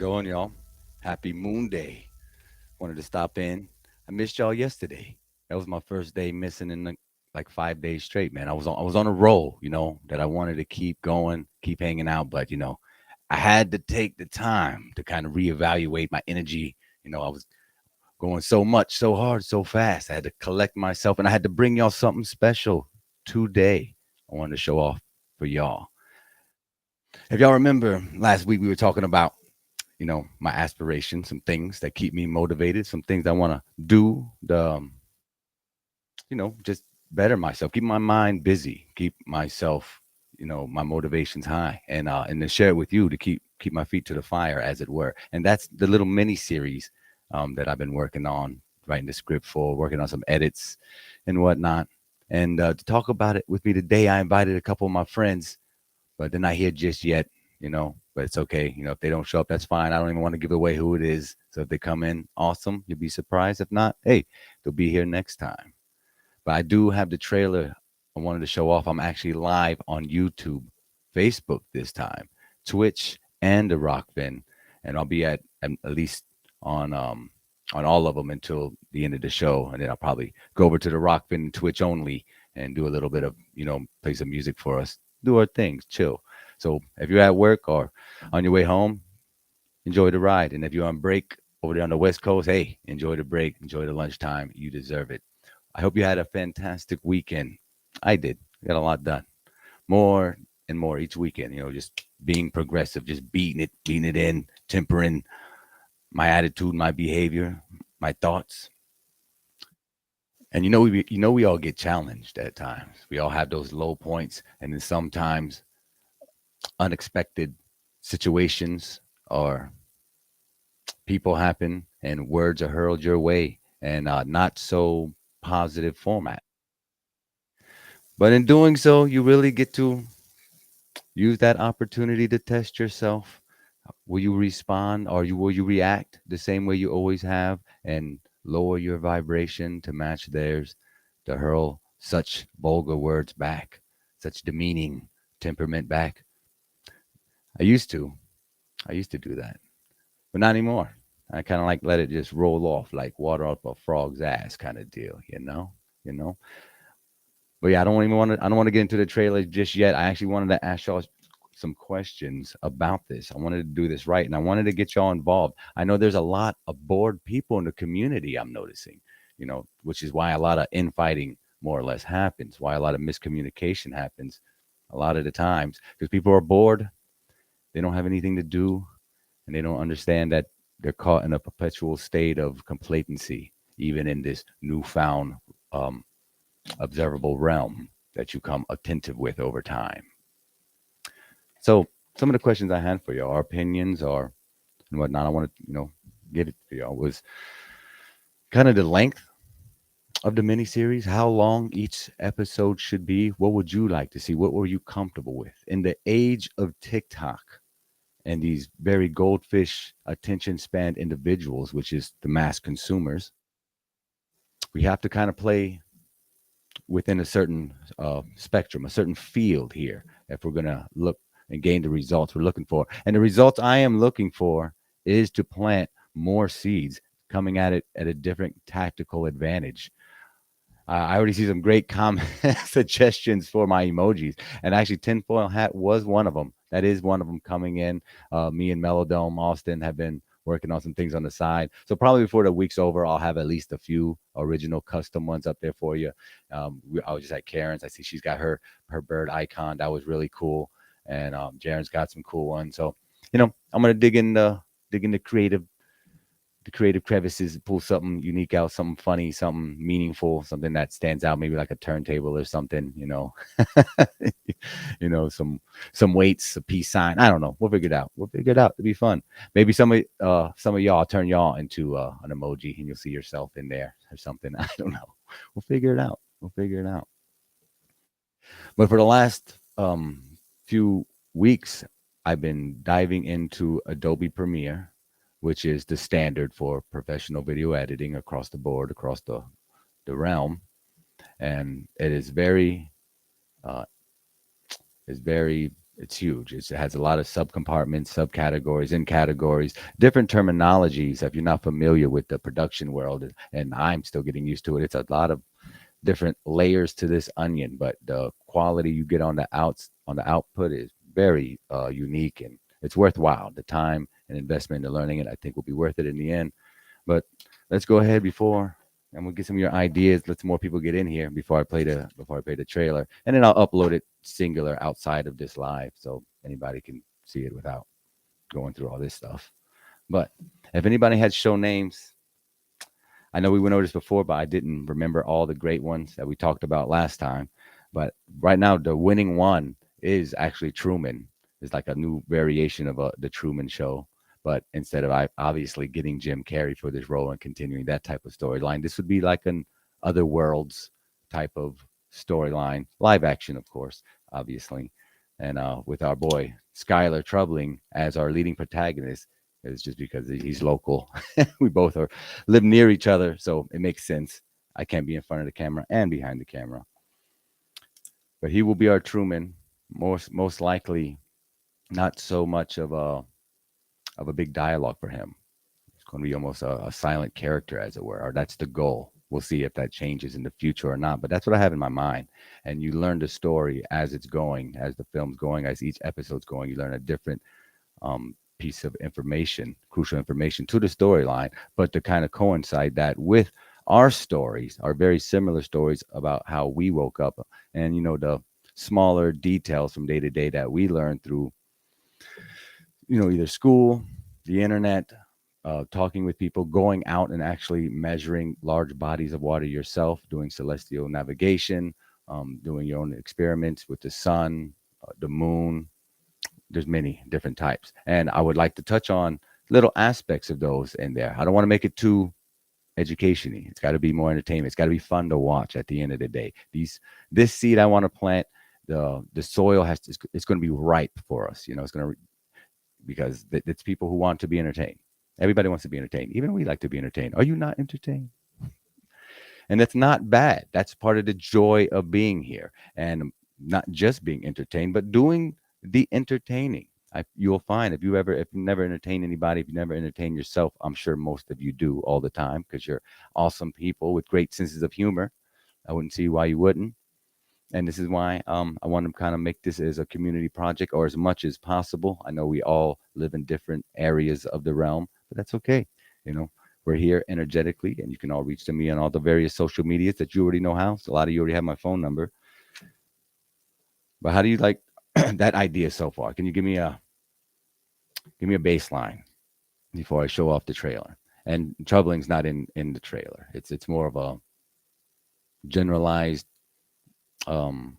going, y'all? Happy Moon Day. Wanted to stop in. I missed y'all yesterday. That was my first day missing in like 5 days straight, man. I was on a roll, that I wanted to keep going, keep hanging out, but I had to take the time to kind of reevaluate my energy. I was going so much, so hard, so fast. I had to collect myself, and I had to bring y'all something special today. I wanted to show off for y'all. If y'all remember last week, we were talking about my aspirations, some things that keep me motivated, some things I want to do, just better myself, keep my mind busy, keep myself, my motivations high, and to share it with you to keep my feet to the fire, as it were. And that's the little mini series that I've been working on, writing the script for, working on some edits and whatnot. And to talk about it with me today, I invited a couple of my friends, but they're not here just yet, but it's okay. If they don't show up, that's fine. I don't even want to give away who it is. So if they come in, awesome. You'll be surprised. If not, hey, they'll be here next time. But I do have the trailer I wanted to show off. I'm actually live on YouTube, Facebook this time, Twitch, and the Rockfin. And I'll be at least on all of them until the end of the show. And then I'll probably go over to the Rockfin and Twitch only and do a little bit of, play some music for us, do our things, chill. So if you're at work or on your way home, enjoy the ride. And if you're on break over there on the West Coast, hey, enjoy the break, enjoy the lunchtime. You deserve it. I hope you had a fantastic weekend. I did. Got a lot done. More and more each weekend, just being progressive, just beating it in, tempering my attitude, my behavior, my thoughts. And we all get challenged at times. We all have those low points, and then sometimes unexpected situations or people happen, and words are hurled your way, and not so positive format. But in doing so, you really get to use that opportunity to test yourself. Will you respond, or will you react the same way you always have and lower your vibration to match theirs, to hurl such vulgar words back, such demeaning temperament back? I used to. I used to do that, but not anymore. I kind of like let it just roll off like water off a frog's ass kind of deal, you know. But yeah, I don't want to get into the trailer just yet. I actually wanted to ask y'all some questions about this. I wanted to do this right, and I wanted to get y'all involved. I know there's a lot of bored people in the community. I'm noticing, which is why a lot of infighting more or less happens. Why a lot of miscommunication happens a lot of the times, because people are bored. They don't have anything to do, and they don't understand that they're caught in a perpetual state of complacency, even in this newfound observable realm that you come attentive with over time. So some of the questions I had for y'all, our opinions or and whatnot, I want to, get it for y'all, was kind of the length of the miniseries, how long each episode should be. What would you like to see? What were you comfortable with? In the age of TikTok and these very goldfish attention span individuals, which is the mass consumers, we have to kind of play within a certain spectrum, a certain field here, if we're going to look and gain the results we're looking for. And the results I am looking for is to plant more seeds, coming at it at a different tactical advantage. I already see some great comment suggestions for my emojis, and actually, tinfoil hat was one of them. That is one of them coming in. Me and Melodome Austin have been working on some things on the side, so probably before the week's over, I'll have at least a few original custom ones up there for you. I was just at Karen's. I see she's got her bird icon. That was really cool, and Jaren's got some cool ones. So, I'm gonna dig in the creative crevices, pull something unique out, something funny, something meaningful, something that stands out, maybe like a turntable or something, some weights, a peace sign. I don't know. We'll figure it out. We'll figure it out. It'll be fun. Maybe some of y'all turn y'all into an emoji and you'll see yourself in there or something. I don't know. We'll figure it out. We'll figure it out. But for the last few weeks, I've been diving into Adobe Premiere, which is the standard for professional video editing across the board, across the realm. And it is very It's huge. It has a lot of subcompartments, subcategories, and categories, different terminologies. If you're not familiar with the production world, and I'm still getting used to it, it's a lot of different layers to this onion. But the quality you get on the output is very unique, and it's worthwhile. The time and investment into learning it, I think, will be worth it in the end. But let's go ahead before, and we'll get some of your ideas. Let some more people get in here before I play the trailer, and then I'll upload it singular outside of this live, so anybody can see it without going through all this stuff. But if anybody had show names, I know we went over this before, but I didn't remember all the great ones that we talked about last time. But right now, the winning one is actually Truman. It's like a new variation of the Truman Show. But instead of obviously getting Jim Carrey for this role and continuing that type of storyline, this would be like an Other Worlds type of storyline, live action, of course, obviously. And with our boy Skylar Troubling as our leading protagonist, is just because he's local. We both are live near each other, so it makes sense. I can't be in front of the camera and behind the camera, but he will be our Truman. Most likely, not so much of a big dialogue for him. It's going to be almost a silent character, as it were, or that's the goal. We'll see if that changes in the future or not, but that's what I have in my mind. And you learn the story as it's going, as the film's going, as each episode's going. You learn a different piece of information, crucial information to the storyline, but to kind of coincide that with our stories, our very similar stories about how we woke up, and the smaller details from day to day that we learn through either school, the internet, talking with people, going out and actually measuring large bodies of water yourself, doing celestial navigation, doing your own experiments with the sun, the moon. There's many different types, and I would like to touch on little aspects of those in there. I don't want to make it too education-y. It's got to be more entertainment. It's got to be fun to watch at the end of the day. This seed I want to plant, the soil it's going to be ripe for us. It's going to, because it's people who want to be entertained. Everybody wants to be entertained. Even we like to be entertained. Are you not entertained? And that's not bad. That's part of the joy of being here, and not just being entertained, but doing the entertaining. You'll find if you never entertain anybody, if you never entertain yourself, I'm sure most of you do all the time because you're awesome people with great senses of humor. I wouldn't see why you wouldn't. And this is why I want to kind of make this as a community project, or as much as possible. I know we all live in different areas of the realm, but that's okay. You know, we're here energetically, and you can all reach to me on all the various social medias that you already know how. So a lot of you already have my phone number. But how do you like that idea so far? Can you give me a baseline before I show off the trailer? And troubling's not in the trailer. It's more of a generalized, um,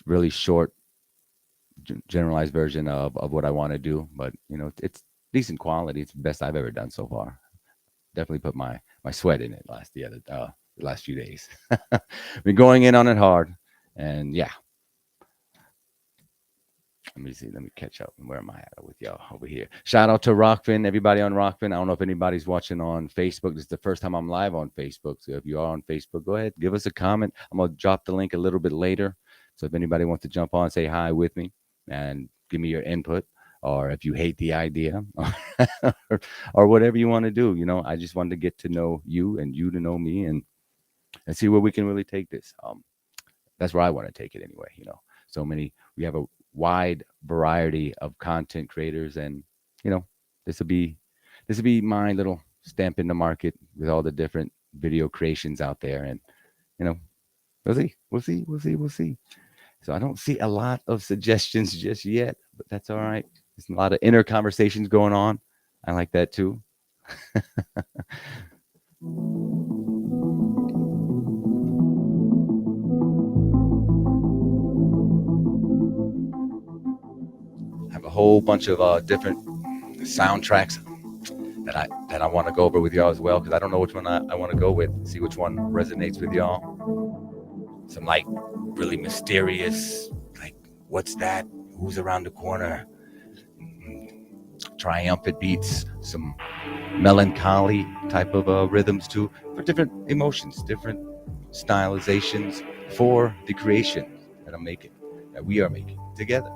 really short, generalized version of what I want to do. But it's decent quality. It's the best I've ever done so far. Definitely put my sweat in it the last few days. Been going in on it hard, and yeah. Let me see. Let me catch up. Where am I at with y'all over here? Shout out to Rockfin, everybody on Rockfin. I don't know if anybody's watching on Facebook. This is the first time I'm live on Facebook. So if you are on Facebook, go ahead, give us a comment. I'm gonna drop the link a little bit later. So if anybody wants to jump on, say hi with me and give me your input, or if you hate the idea, or whatever you want to do. I just wanted to get to know you and you to know me, and see where we can really take this. That's where I want to take it anyway. We have a wide variety of content creators, and you know this will be my little stamp in the market with all the different video creations out there. And you know we'll see. So I don't see a lot of suggestions just yet, but that's all right. There's a lot of inner conversations going on. I like that too. I have a whole bunch of different soundtracks that I want to go over with y'all as well, because I don't know which one I want to go with. See which one resonates with y'all. Some like really mysterious, like what's that? Who's around the corner? Triumphant beats, some melancholy type of rhythms too, for different emotions, different stylizations for the creation that I'm making, that we are making together.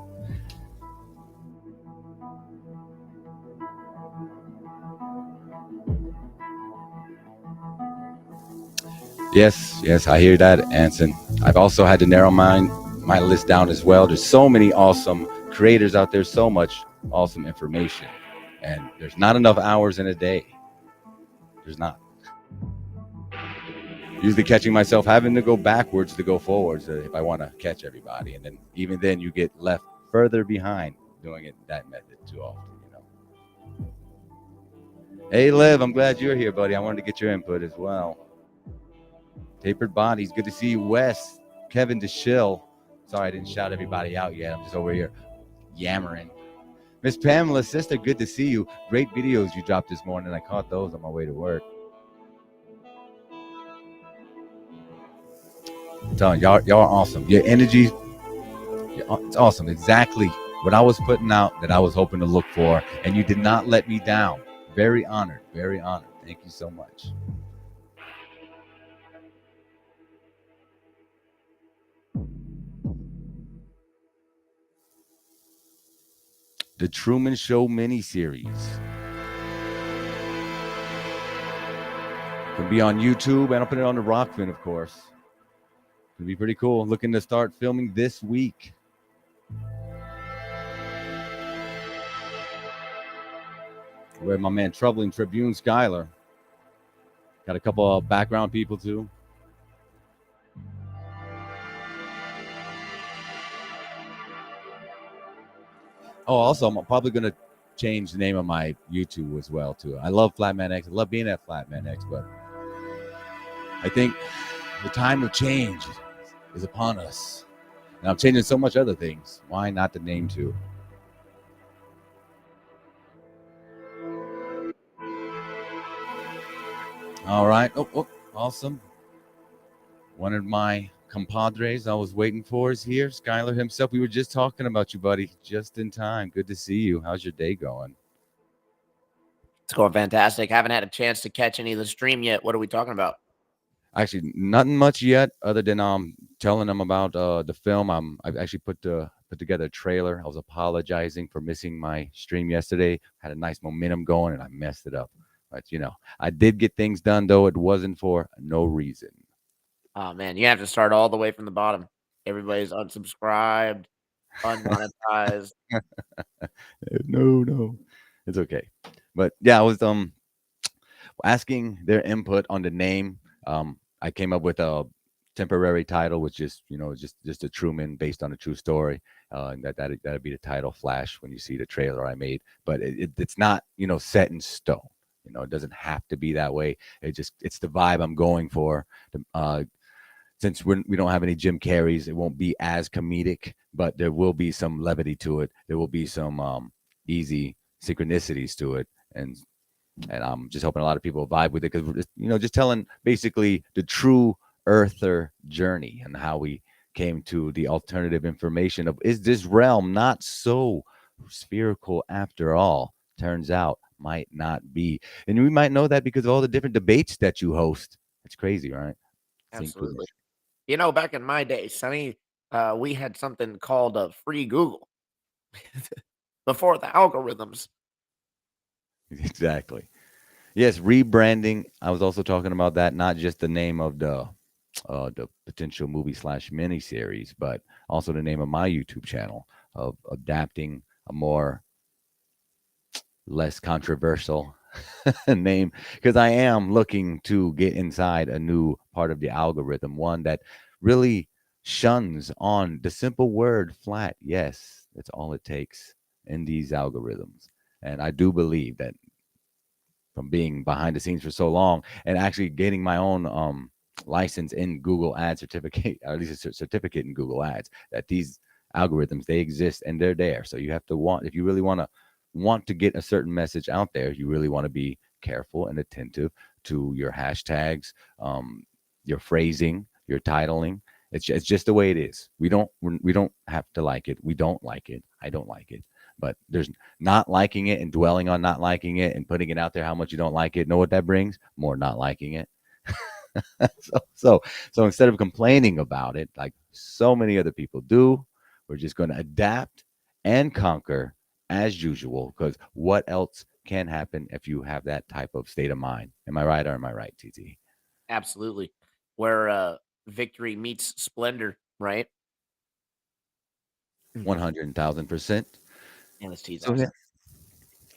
Yes, yes, I hear that, Anson. I've also had to narrow my list down as well. There's so many awesome creators out there, so much awesome information, and there's not enough hours in a day. There's not. Usually catching myself having to go backwards to go forwards if I want to catch everybody, and then even then you get left further behind doing it that method too often. Hey, Liv, I'm glad you're here, buddy. I wanted to get your input as well. Tapered Bodies, good to see you. Wes, Kevin DeShill. Sorry I didn't shout everybody out yet. I'm just over here yammering. Miss Pamela, sister, good to see you. Great videos you dropped this morning. I caught those on my way to work. I'm telling y'all are awesome. Your energy, it's awesome. Exactly what I was putting out that I was hoping to look for, and you did not let me down. Very honored. Very honored. Thank you so much. The Truman Show miniseries can be on YouTube, and I'll put it on the Rockfin, of course. It'll be pretty cool. Looking to start filming this week. Where my man Troubling Tribune Skylar. Got a couple of background people too. Oh, also, I'm probably going to change the name of my YouTube as well too. I love Flatman X. I love being at Flatman X, but I think the time of change is upon us. And I'm changing so much other things. Why not the name too? All right. Oh, awesome. One of my compadres I was waiting for is here. Skylar himself. We were just talking about you, buddy. Just in time. Good to see you. How's your day going? It's going fantastic. Haven't had a chance to catch any of the stream yet. What are we talking about? Actually, nothing much yet, other than telling them about the film. I've actually put together a trailer. I was apologizing for missing my stream yesterday. Had a nice momentum going, and I messed it up. But I did get things done, though it wasn't for no reason. Oh man, you have to start all the way from the bottom. Everybody's unsubscribed, unmonetized. No, it's okay. But yeah, I was asking their input on the name. I came up with a temporary title, which is just a Truman based on a true story. And that'd be the title, Flash, when you see the trailer I made. But it's not set in stone. It doesn't have to be that way. It's the vibe I'm going for. Since we don't have any Jim Carreys, it won't be as comedic, but there will be some levity to it. There will be some easy synchronicities to it, and I'm just hoping a lot of people vibe with it because we're just telling basically the true Earther journey and how we came to the alternative information of is this realm not so spherical after all? Turns out might not be, and we might know that because of all the different debates that you host. It's crazy, right? Absolutely. Back in my day, Sonny, we had something called free Google before the algorithms. Exactly. Yes, rebranding. I was also talking about that, not just the name of the potential movie slash mini series, but also the name of my YouTube channel of adapting a more less controversial name because I am looking to get inside a new part of the algorithm, one that really shuns on the simple word flat. Yes, that's all it takes in these algorithms. And I do believe that from being behind the scenes for so long and actually getting my own license in Google Ad certificate, or at least a certificate in Google Ads, that these algorithms they exist and they're there. So you have to if you really want to get a certain message out there, you really want to be careful and attentive to your hashtags, your phrasing, your titling. It's just the way it is. We don't have to like it. We don't like it. I don't like it. But there's not liking it and dwelling on not liking it and putting it out there how much you don't like it. Know what that brings? More not liking it. So instead of complaining about it, like so many other people do, we're just going to adapt and conquer as usual. Because what else can happen if you have that type of state of mind? Am I right or am I right, TT? Absolutely. where victory meets splendor, right? Mm. 100,000%. And this tea's So yeah, awesome.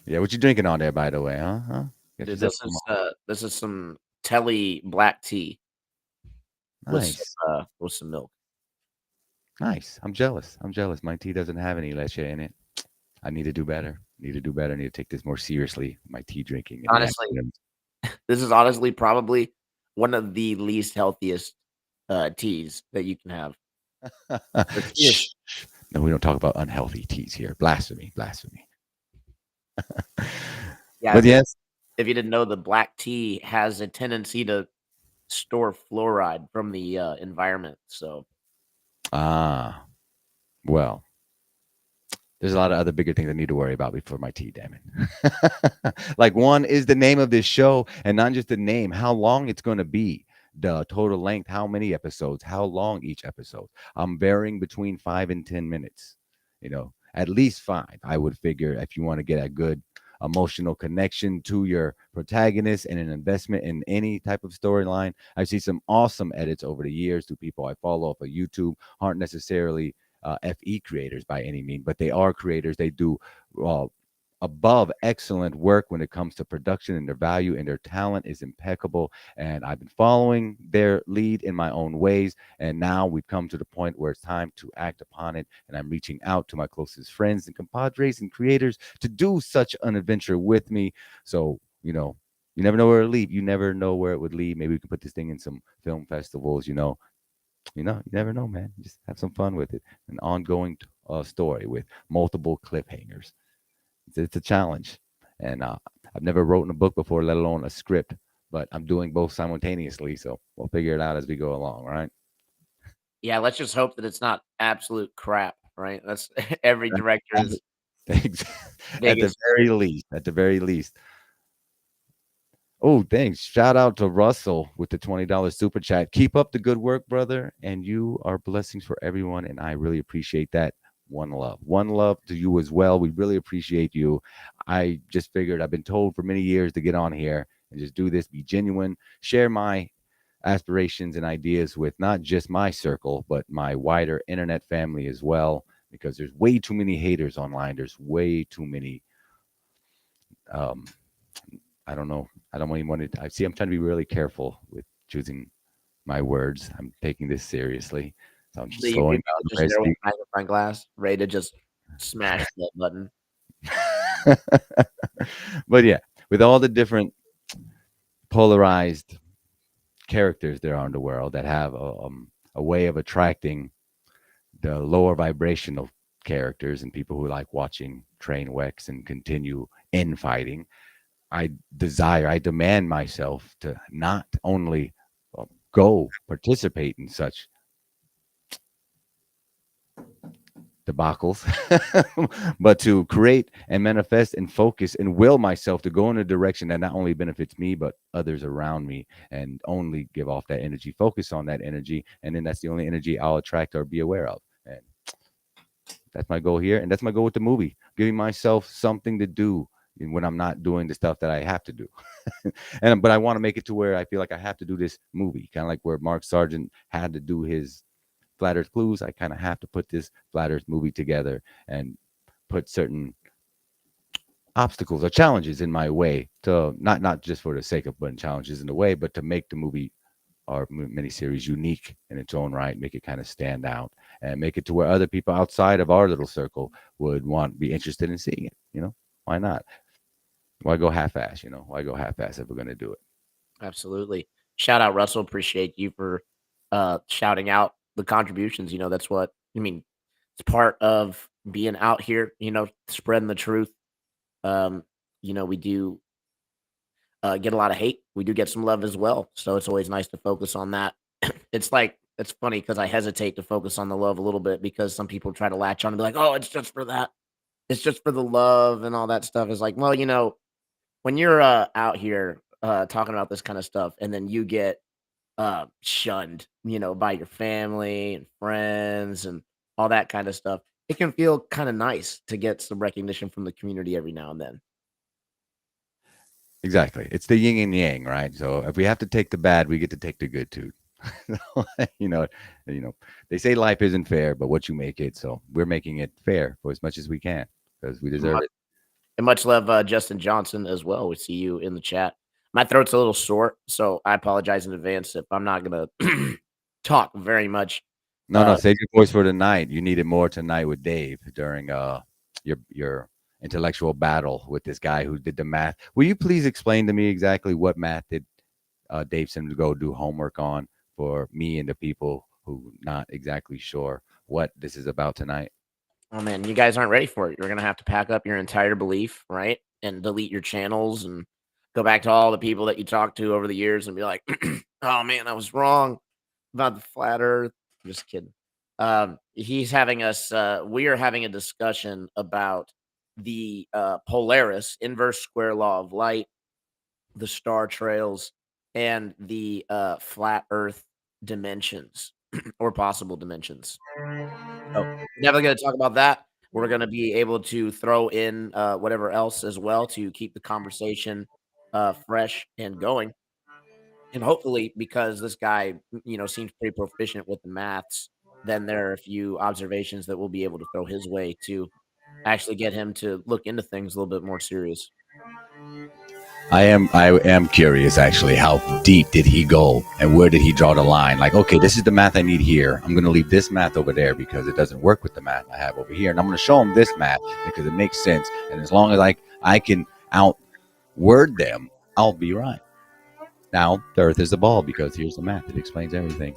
yeah. What you drinking on there, by the way? Huh? Get Dude, yourself some. this is some Telly black tea Nice, with some milk. nice. I'm jealous. I'm jealous. My tea doesn't have any leche in it. I need to do better. Need to do better. Need to take this more seriously. My tea drinking in the Honestly, afternoon. this is honestly probably one of the least healthiest teas that you can have. The tea is Shh. No, we don't talk about unhealthy teas here. Blasphemy, blasphemy. yeah, But yes, if you didn't know, the black tea has a tendency to store fluoride from the environment. So ah, well, there's a lot of other bigger things I need to worry about before my tea, damn it. Like one is the name of this show, and not just the name, how long it's going to be, the total length, how many episodes, how long each episode. I'm varying between 5 and 10 minutes, at least five. I would figure if you want to get a good emotional connection to your protagonist and an investment in any type of storyline. I see some awesome edits over the years to people I follow off of YouTube, aren't necessarily FE creators by any means, but they are creators. They do uh, above excellent work when it comes to production, and their value and their talent is impeccable. And I've been following their lead in my own ways. And now we've come to the point where it's time to act upon it. And I'm reaching out to my closest friends and compadres and creators to do such an adventure with me. So, you never know where it lead. You never know where it would lead. Maybe we can put this thing in some film festivals, you never know, man. Just have some fun with it. An ongoing story with multiple cliffhangers. It's a challenge, and I've never written a book before, let alone a script. But I'm doing both simultaneously, so we'll figure it out as we go along. Right? yeah, let's just hope that it's not absolute crap, right? That's every director's At the biggest. very least, at the very least. Oh, thanks. Shout out to Russell with the $20 super chat. Keep up the good work, brother. And you are blessings for everyone. And I really appreciate that. One love. One love to you as well. We really appreciate you. I just figured I've been told for many years to get on here and just do this, be genuine, share my aspirations and ideas with not just my circle, but my wider internet family as well. Because there's way too many haters online. There's way too many um, I don't know. I don't even want to. I see. I'm trying to be really careful with choosing my words. I'm taking this seriously, so I'm So you slowing came down out the way just I there with speak. a magnifying glass, ready to just smash that button. But yeah, with all the different polarized characters there are in the world that have a way of attracting the lower vibrational characters and people who like watching train wrecks and continue infighting, I demand myself to not only go participate in such debacles, but to create and manifest and focus and will myself to go in a direction that not only benefits me, but others around me, and only give off that energy, focus on that energy. And then that's the only energy I'll attract or be aware of. And that's my goal here. And that's my goal with the movie, giving myself something to do when I'm not doing the stuff that I have to do. But I want to make it to where I feel like I have to do this movie, kind of like where Mark Sargent had to do his Flat Earth Clues. I kind of have to put this Flat Earth movie together and put certain obstacles or challenges in my way to not just for the sake of putting challenges in the way, but to make the movie or miniseries unique in its own right, make it kind of stand out, and make it to where other people outside of our little circle would be interested in seeing it. Why not? Why go half-ass? Why go half-ass if we're gonna do it? Absolutely. Shout out Russell. Appreciate you for shouting out the contributions. That's what I mean. It's part of being out here. Spreading the truth. Um, we do get a lot of hate. We do get some love as well. So it's always nice to focus on that. It's funny because I hesitate to focus on the love a little bit because some people try to latch on and be like, "Oh, it's just for that. It's just for the love and all that stuff." It's like, well, when you're out here talking about this kind of stuff, and then you get shunned, by your family and friends and all that kind of stuff, it can feel kind of nice to get some recognition from the community every now and then. Exactly. It's the yin and yang, right? So if we have to take the bad, we get to take the good too. you know, you know, they say life isn't fair, but what you make it. So we're making it fair for as much as we can because we deserve Much, it. and much love, Justin Johnson as well. We see you in the chat. My throat's a little sore, so I apologize in advance if I'm not gonna talk very much. No, no, Uh, save your voice for tonight. You needed more tonight with Dave during your intellectual battle with this guy who did the math. Will you please explain to me exactly what math did Dave sent him to go do homework on for me and the people who not exactly sure what this is about tonight? oh man, you guys aren't ready for it. You're gonna have to pack up your entire belief, right, and delete your channels and go back to all the people that you talked to over the years and be like, "Oh man, I was wrong about the flat Earth." Just kidding. He's having us. We are having a discussion about the Polaris inverse square law of light, the star trails, and the flat Earth dimensions or possible dimensions. So definitely going to talk about that. We're going to be able to throw in whatever else as well to keep the conversation fresh and going. And hopefully, because this guy, seems pretty proficient with the maths, then there are a few observations that we'll be able to throw his way to actually get him to look into things a little bit more serious. I am curious actually. How deep did he go, and where did he draw the line? Like, okay, this is the math I need here. I'm going to leave this math over there because it doesn't work with the math I have over here, and I'm going to show him this math because it makes sense. And as long as I can outword them, I'll be right. Now, the Earth is the ball because here's the math. It explains everything.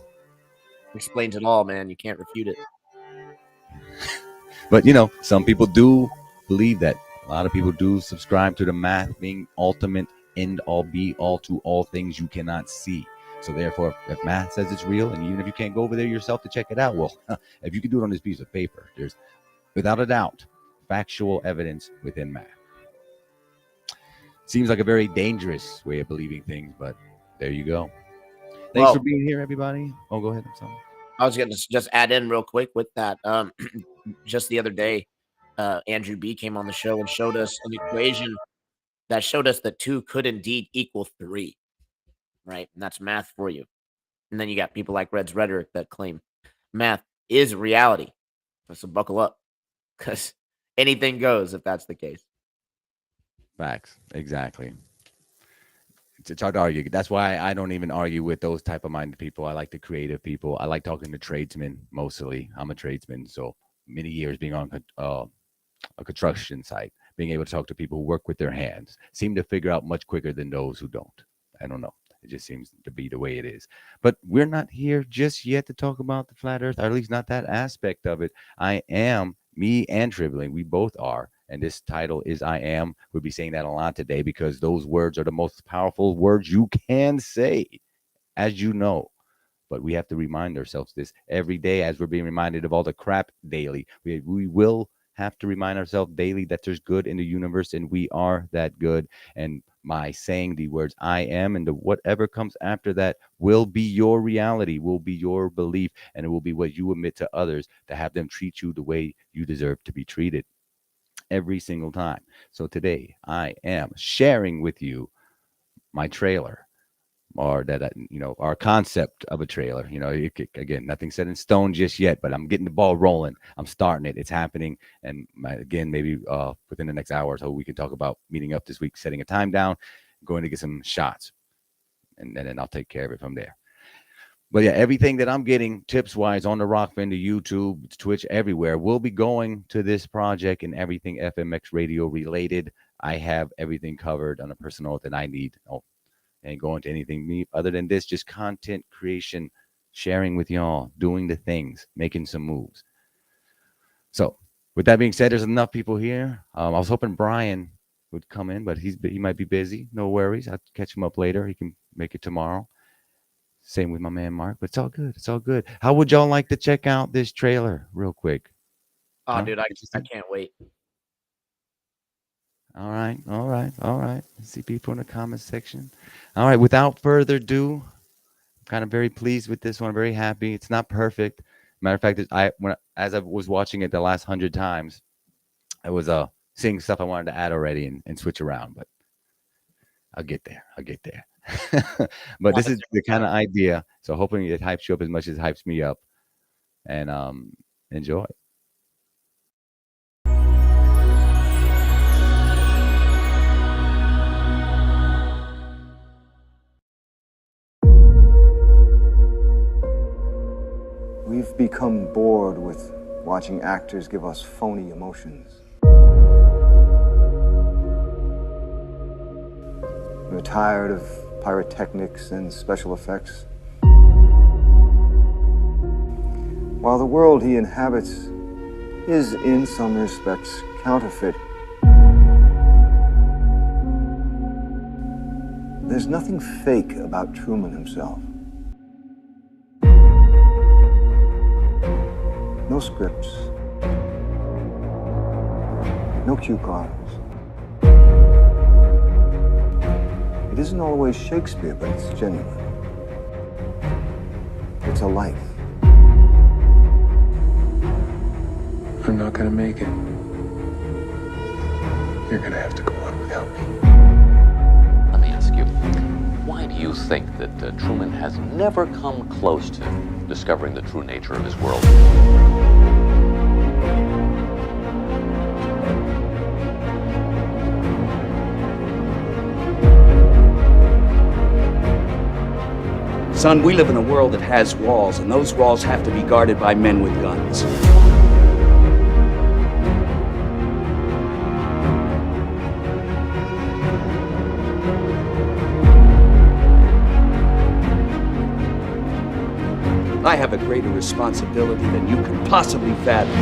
Explains it all, man. You can't refute it. But some people do believe that. A lot of people do subscribe to the math being ultimate end all be all to all things you cannot see. So therefore, if math says it's real, and even if you can't go over there yourself to check it out, well, if you can do it on this piece of paper, there's without a doubt factual evidence within math. Seems like a very dangerous way of believing things, but there you go. Thanks for Well, being here, everybody. Oh, go ahead. I'm sorry. I was going to just add in real quick with that. Just the other day, Andrew B came on the show and showed us an equation that showed us that two could indeed equal three, right? And that's math for you. And then you got people like Red's Rhetoric that claim math is reality. So buckle up because anything goes if that's the case. Facts. Exactly. It's hard to argue. That's why I don't even argue with those type of minded people. I like the creative people. I like talking to tradesmen mostly. I'm a tradesman, so many years being on a construction site, being able to talk to people who work with their hands, seem to figure out much quicker than those who don't. I don't know. It just seems to be the way it is. But we're not here just yet to talk about the flat earth, or at least not that aspect of it. I am, me and Tribling, we both are. And this title is I am. We'll be saying that a lot today because those words are the most powerful words you can say, as you know. But we have to remind ourselves this every day as we're being reminded of all the crap daily. We will have to remind ourselves daily that there's good in the universe and we are that good. And by saying the words I am and the whatever comes after that will be your reality, will be your belief, and it will be what you admit to others to have them treat you the way you deserve to be treated every single time. So today I am sharing with you my trailer or that our concept of a trailer. Again, nothing set in stone just yet, but I'm getting the ball rolling. I'm starting it. It's happening, and again, maybe within the next hour or so, we can talk about meeting up this week, setting a time down, going to get some shots, and then I'll take care of it from there. But yeah, everything that I'm getting tips wise on the Rockfin, the YouTube, Twitch, everywhere will be going to this project and everything FMX Radio related. I have everything covered on a personal note that I need. Oh, ain't going to anything me other than this, just content creation, sharing with y'all, doing the things, making some moves. So, with that being said, there's enough people here. I was hoping Brian would come in, but he might be busy. No worries. I'll catch him up later. He can make it tomorrow. Same with my man Mark, but it's all good. It's all good. How would y'all like to check out this trailer real quick? Oh, Huh? dude, I Interested? can't wait. All right, all right, all right. I see people in the comment section. All right, without further ado, kind of very pleased with this one. Very happy. It's not perfect. Matter of fact, as I was watching it the last 100 times, I was seeing stuff I wanted to add already and switch around, but I'll get there. I'll get there. But Have this it is the several kind of times. idea. So hoping it hypes you up as much as it hypes me up, and enjoy. We've become bored with watching actors give us phony emotions. We're tired of pyrotechnics and special effects. While the world he inhabits is, in some respects, counterfeit, there's nothing fake about Truman himself. No scripts, no cue cards. It isn't always Shakespeare, but it's genuine. It's a life. I'm not gonna make it. You're gonna have to go on without me. Let me ask you, why do you think that Truman has never come close to discovering the true nature of his world? Son, we live in a world that has walls, and those walls have to be guarded by men with guns. I have a greater responsibility than you can possibly fathom.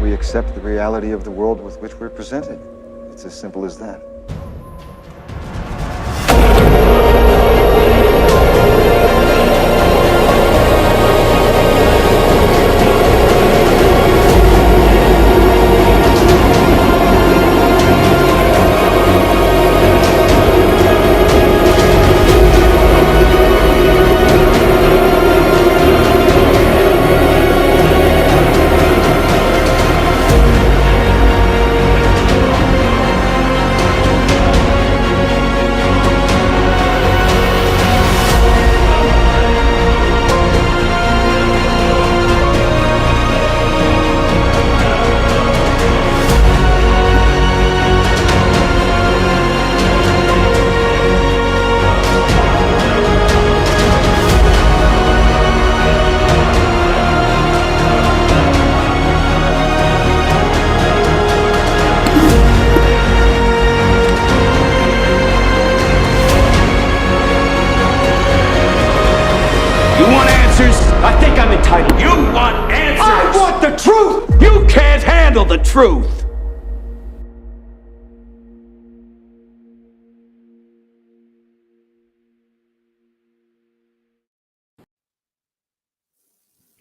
We accept the reality of the world with which we're presented. It's as simple as that. You want answers? I think I'm entitled. You want answers? I want the truth! You can't handle the truth!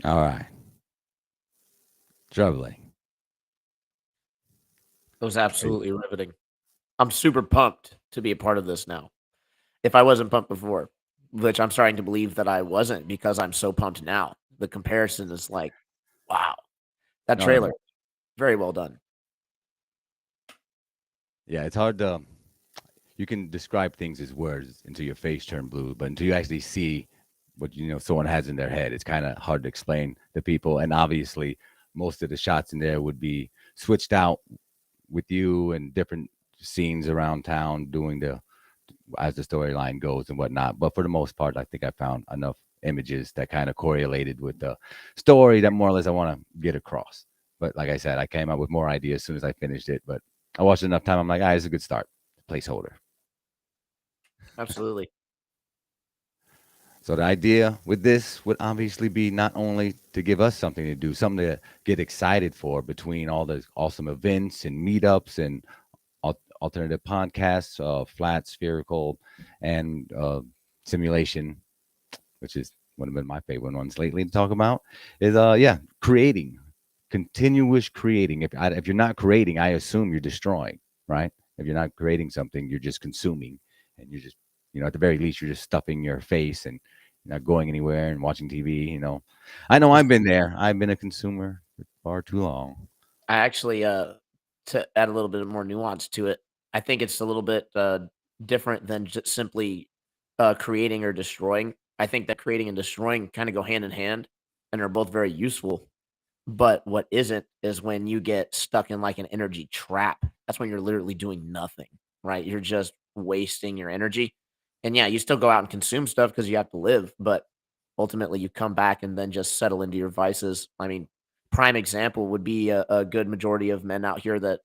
All right, troubling. It was absolutely riveting. I'm super pumped to be a part of this now. If I wasn't pumped before, which I'm starting to believe that I wasn't because I'm so pumped now. The comparison is like, wow. That No, no, trailer, very well done. yeah, it's hard to. You can describe things as words until your face turn blue, but until you actually see what someone has in their head, it's kind of hard to explain to people. And obviously, most of the shots in there would be switched out with you and different scenes around town doing the as the storyline goes and whatnot. But for the most part, I think I found enough images that kind of correlated with the story that more or less I want to get across. But like I said, I came up with more ideas as soon as I finished it. But I watched enough time. I'm like, it's a good start. Placeholder. Absolutely. So the idea with this would obviously be not only to give us something to do, something to get excited for between all the awesome events and meetups and alternative podcasts, flat, spherical, and simulation, which is one of my favorite ones lately to talk about, is yeah, creating, continuous creating. If you're not creating, I assume you're destroying, right? If you're not creating something, you're just consuming, and you're just, at the very least, you're just stuffing your face and you're not going anywhere and watching TV. I know I've been there. I've been a consumer for far too long. I actually, to add a little bit more nuance to it, I think it's a little bit different than just simply creating or destroying. I think that creating and destroying kind of go hand in hand and are both very useful. But what isn't is when you get stuck in like an energy trap. That's when you're literally doing nothing, right? You're just wasting your energy. And yeah, you still go out and consume stuff because you have to live, but ultimately you come back and then just settle into your vices. I mean, prime example would be a good majority of men out here that,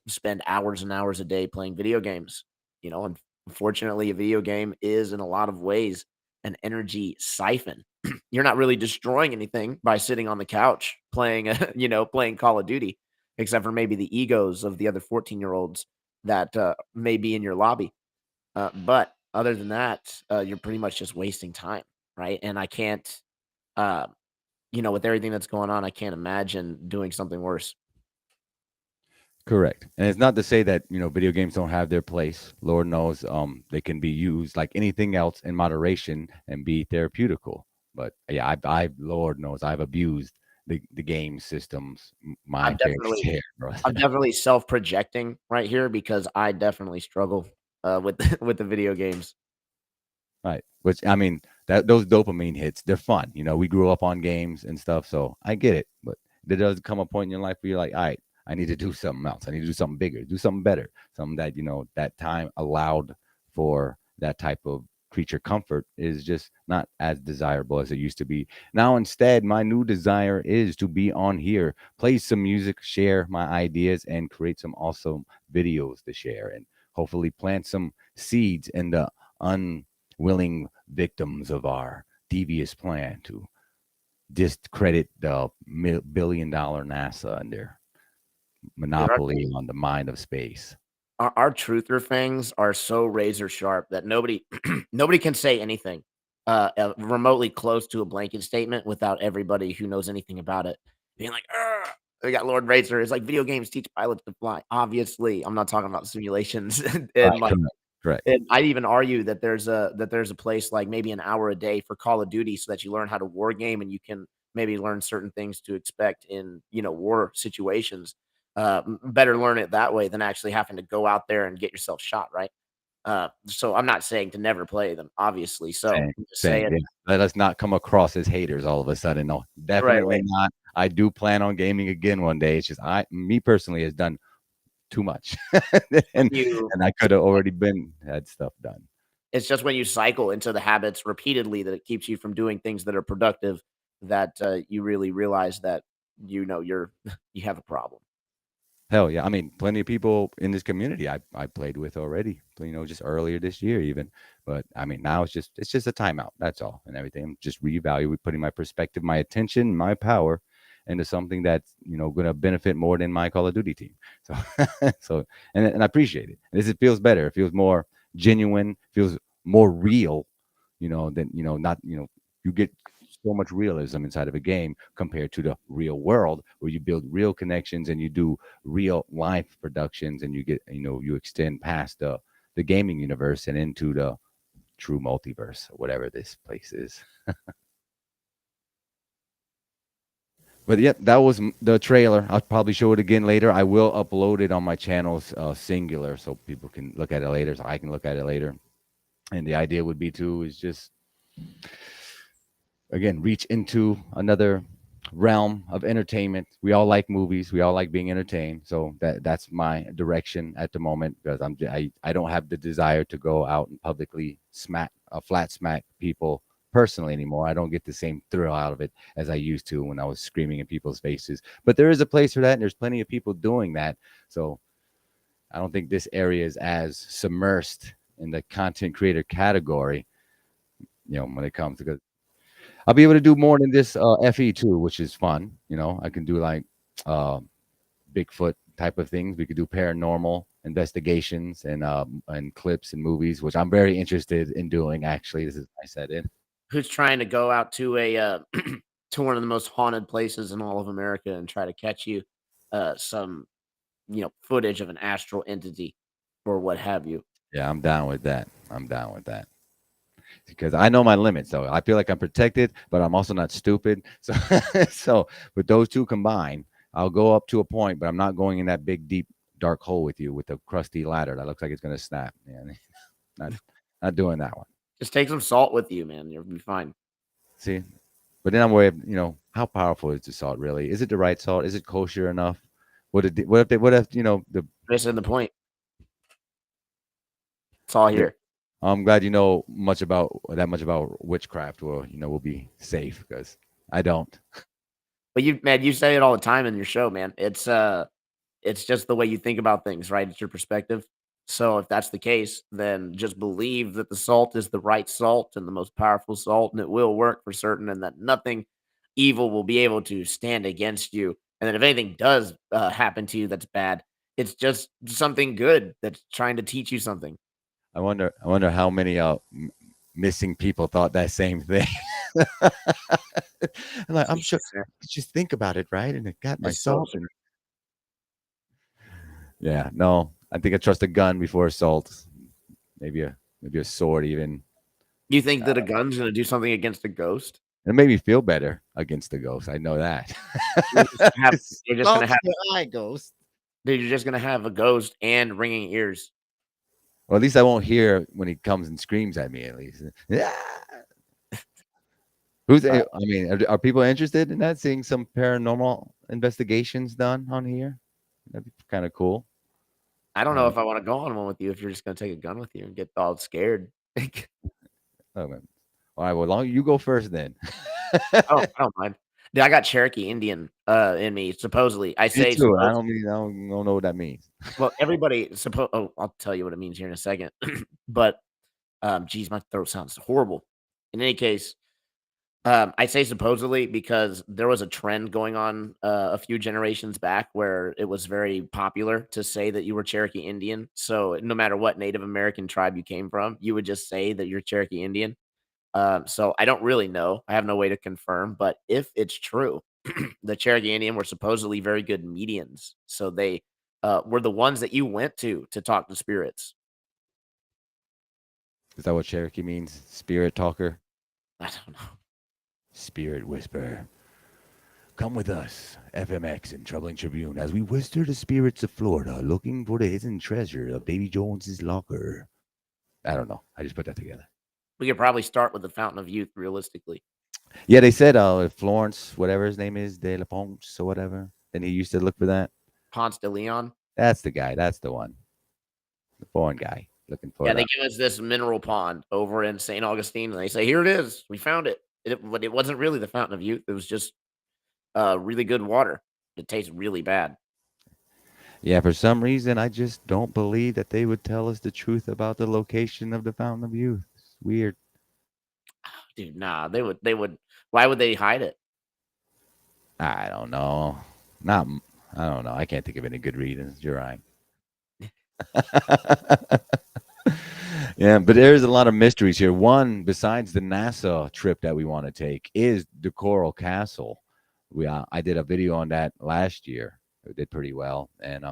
spend hours and hours a day playing video games. And unfortunately, a video game is in a lot of ways an energy siphon. You're not really destroying anything by sitting on the couch playing, playing Call of Duty, except for maybe the egos of the other 14-year-olds that may be in your lobby. But other than that, you're pretty much just wasting time, right? And I can't, uh, with everything that's going on, I can't imagine doing something worse. Correct. And it's not to say that, video games don't have their place. Lord knows they can be used like anything else in moderation and be therapeutical. But yeah, Lord knows I've abused the game systems my I'm fair definitely share, bro. I'm definitely self-projecting right here because I definitely struggle with with the video games. Right. Which I mean, that those dopamine hits, they're fun. We grew up on games and stuff, so I get it. But there does come a point in your life where you're like, all right, I need to do something else. I need to do something bigger, do something better, something that that time allowed for that type of creature comfort is just not as desirable as it used to be. Now, instead, my new desire is to be on here, play some music, share my ideas, and create some awesome videos to share, and hopefully plant some seeds in the unwilling victims of our devious plan to discredit the billion-dollar NASA and their Dude, monopoly on the mind of space. our truther fangs are so razor sharp that nobody nobody can say anything remotely close to a blanket statement without everybody who knows anything about it being like, "Ugh." We got Lord Razor. It's like video games teach pilots to fly. Obviously, I'm not talking about simulations Right, and like. correct, correct. And I'd even argue that there's a place like maybe an hour a day for Call of Duty so that you learn how to war game and you can maybe learn certain things to expect in, war situations. Better learn it that way than actually having to go out there and get yourself shot, right? So I'm not saying to never play them, obviously. So Same, I'm just same. saying, Yeah. Let us not come across as haters all of a sudden. No, right, definitely right. not. I do plan on gaming again one day. It's just me personally, has done too much, When and you I could have already been had stuff done. It's just when you cycle into the habits repeatedly that it keeps you from doing things that are productive that you really realize that you're you have a problem. Hell yeah. I mean, plenty of people in this community I played with already, just earlier this year even. But I mean, now it's just a timeout. That's all and everything. I'm just reevaluating, putting my perspective, my attention, my power into something that's, going to benefit more than my Call of Duty team. So, so, and I appreciate it. It feels better. It feels more genuine, feels more real, than, not, you get so much realism inside of a game compared to the real world where you build real connections and you do real life productions and you get, you extend past the gaming universe and into the true multiverse or whatever this place is. But yeah, that was the trailer. I'll probably show it again later. I will upload it on my channel's singular so people can look at it later, so I can look at it later. And the idea would be to is just again reach into another realm of entertainment. We all like movies. We all like being entertained. So that's my direction at the moment because I don't have the desire to go out and publicly flat smack people personally anymore. I don't get the same thrill out of it as I used to when I was screaming in people's faces. But there is a place for that, and there's plenty of people doing that. So I don't think this area is as submersed in the content creator category, when it comes to. I'll be able to do more than this FE2, which is fun. I can do like uh, Bigfoot type of things. We could do paranormal. investigations and clips and movies, which I'm very interested in doing. Actually, this is I said it. Who's trying to go out to a to one of the most haunted places in all of America and try to catch you some footage of an astral entity or what have you. Yeah, I'm down with that. I'm down with that because I know my limits. So I feel like I'm protected, but I'm also not stupid. So so with those two combined, I'll go up to a point, but I'm not going in that big, deep, dark hole with you with a crusty ladder that looks like it's gonna snap. Yeah, not not doing that one. Just take some salt with you, man. You'll be fine. See, but then I'm worried. How powerful is the salt really? Is it the right salt? Is it kosher enough? What if Missing the point. It's all the here. I'm glad you know much about witchcraft. Well, we'll be safe because I don't. But you say it all the time in your show, man. It's just the way you think about things, right? It's your perspective. So if that's the case, then just believe that the salt is the right salt and the most powerful salt, and it will work for certain, and that nothing evil will be able to stand against you. And then if anything does happen to you that's bad, it's just something good that's trying to teach you something. I wonder how many missing people thought that same thing. I'm sure. Jesus, man. Just think about it, right? And it got my It's so salt. And yeah, no, I think I trust a gun before assault. Maybe a sword even. You think that a gun's gonna do something against a ghost? It made me feel better against the ghost. I know that. You're just gonna have you're just gonna Salt's have the eye, ghost. dude, you're just gonna have a ghost and ringing ears. Well, at least I won't hear when he comes and screams at me. At least, yeah. I mean, are people interested in that? Seeing some paranormal investigations done on here? That'd be kind of cool. I don't know Uh, if I wanna go on one with you if you're just gonna take a gun with you and get all scared. oh, man. All right. Well, you go first then. I don't mind. Dude, I got Cherokee Indian, in me, supposedly. I Me say too. I suppose don't know what that means. well, everybody I'll tell you what it means here in a second. But, geez, my throat sounds horrible. In any case, I say supposedly because there was a trend going on, a few generations back where it was very popular to say that you were Cherokee Indian. So no matter what Native American tribe you came from, you would just say that you're Cherokee Indian. So I don't really know. I have no way to confirm, but if it's true, the Cherokee Indian were supposedly very good medians. So they were the ones that you went to talk to spirits. Is that what Cherokee means? Spirit talker, I don't know. spirit whisperer. Come with us, FMX and Troubling Tribune, as we whisper the spirits of Florida, looking for the hidden treasure of Davy Jones's locker. I don't know. I just put that together. We could probably start with the Fountain of Youth realistically. Yeah, they said Florence, whatever his name is, De La Ponce or whatever. Then he used to look for that. Ponce de Leon. That's the guy. That's the one. The foreign guy looking for Yeah, that. they give us this mineral pond over in St. Augustine, and they say, "Here it is. We found it." But it wasn't really the Fountain of Youth. It was just really good water. It tastes really bad. Yeah, for some reason, I just don't believe that they would tell us the truth about the location of the Fountain of Youth. It's weird. Dude, nah, they would why would they hide it? I don't know. Not. I don't know. I can't think of any good reasons. You're right. Yeah, but there's a lot of mysteries here. One, besides the NASA trip that we want to take, is the Coral Castle. I did a video on that last year. It did pretty well, and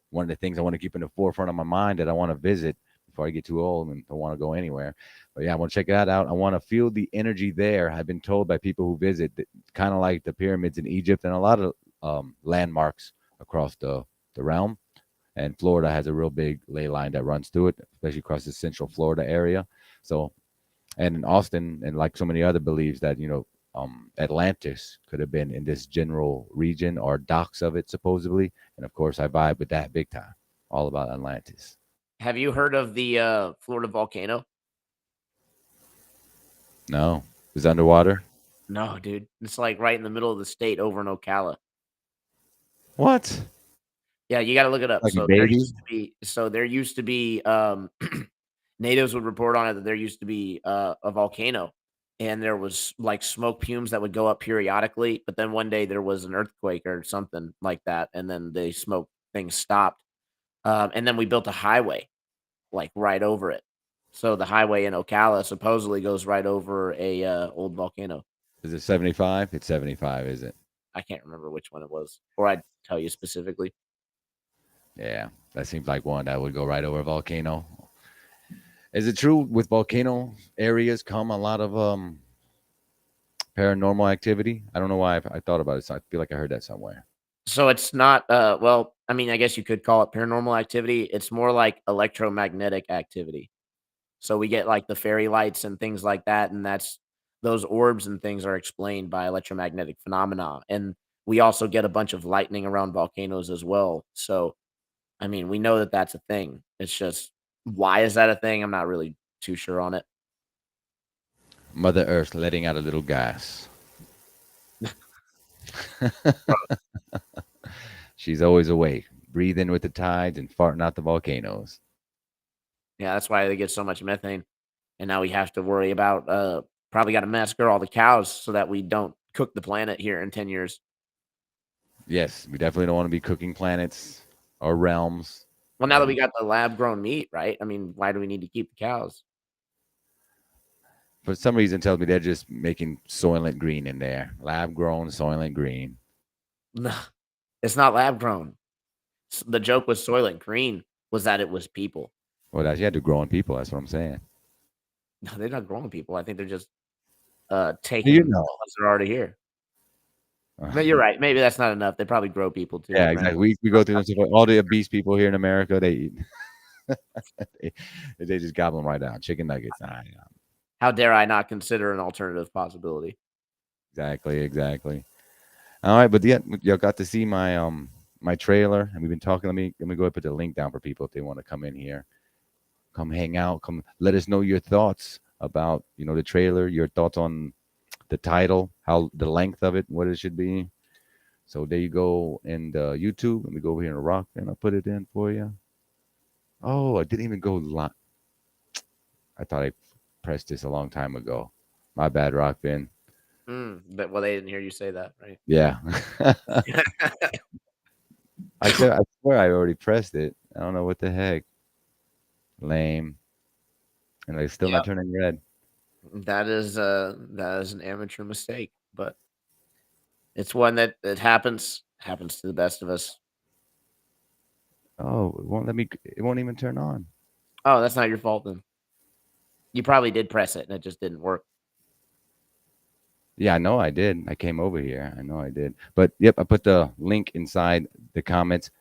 one of the things I want to keep in the forefront of my mind that I want to visit before I get too old and don't want to go anywhere. But yeah, I want to check that out. I want to feel the energy there. I've been told by people who visit, kind of like the pyramids in Egypt and a lot of landmarks across the realm. And Florida has a real big ley line that runs through it, especially across the central Florida area. So, and in Austin, and like so many other believes that, Atlantis could have been in this general region or docks of it, supposedly. And of course, I vibe with that big time. All about Atlantis. Have you heard of the Florida volcano? No, it's underwater. No, dude. It's like right in the middle of the state over in Ocala. What? Yeah, you got to look it up. Like a baby? There used to be natives would report on it that there used to be a volcano, and there was like smoke fumes that would go up periodically. But then one day there was an earthquake or something like that, and then the smoke thing stopped. And then we built a highway like right over it. So the highway in Ocala supposedly goes right over a old volcano. Is it 75? It's 75, is it? I can't remember which one it was, or I'd tell you specifically. Yeah, that seems like one that would go right over a volcano. Is it true with volcano areas come a lot of paranormal activity? I don't know why I thought about it. So I feel like I heard that somewhere. So it's not well, I mean, I guess you could call it paranormal activity. It's more like electromagnetic activity. So we get like the fairy lights and things like that, and that's those orbs and things are explained by electromagnetic phenomena. And we also get a bunch of lightning around volcanoes as well. So I mean, we know that that's a thing. It's just why is that a thing? I'm not really too sure on it. Mother Earth letting out a little gas. She's always awake, breathing with the tides and farting out the volcanoes. Yeah, that's why they get so much methane. And now we have to worry about probably got to massacre all the cows so that we don't cook the planet here in 10 years. Yes, we definitely don't want to be cooking planets or realms. Well, now that we got the lab grown meat, right? I mean, why do we need to keep the cows? For some reason, tells me they're just making Soylent Green in there. Lab grown Soylent Green. No, it's not lab grown. The joke with Soylent Green was that it was people. Well, that's you had to grow on people. That's what I'm saying. No, they're not growing people. I think they're just You taking the know. ones that are already here. But you're right. Maybe that's not enough. They probably grow people too. Yeah, right? exactly. We go through this. All the obese people here in America, they eat. they just gobble them right down. Chicken nuggets. How dare I not consider an alternative possibility? Exactly. All right, but yeah, y'all got to see my trailer, and we've been talking. Let me go ahead and put the link down for people if they want to come in here, come hang out, come let us know your thoughts about the trailer, your thoughts on the title, how the length of it, what it should be. So there you go, and YouTube. Let me go over here and rock, and I'll put it in for you. Oh, I didn't even go live. I thought I pressed this a long time ago. My bad, Rock Bin. But well, they didn't hear you say that, right? Yeah. I swear I already pressed it. I don't know what the heck. Lame. And it's still not Yep. turning red. That is an amateur mistake, but it's one that happens to the best of us. Oh, it won't let me. It won't even turn on. Oh, that's not your fault then. You probably did press it and it just didn't work. Yeah, I know I did. I came over here. I know I did. But yep, I put the link inside the comments.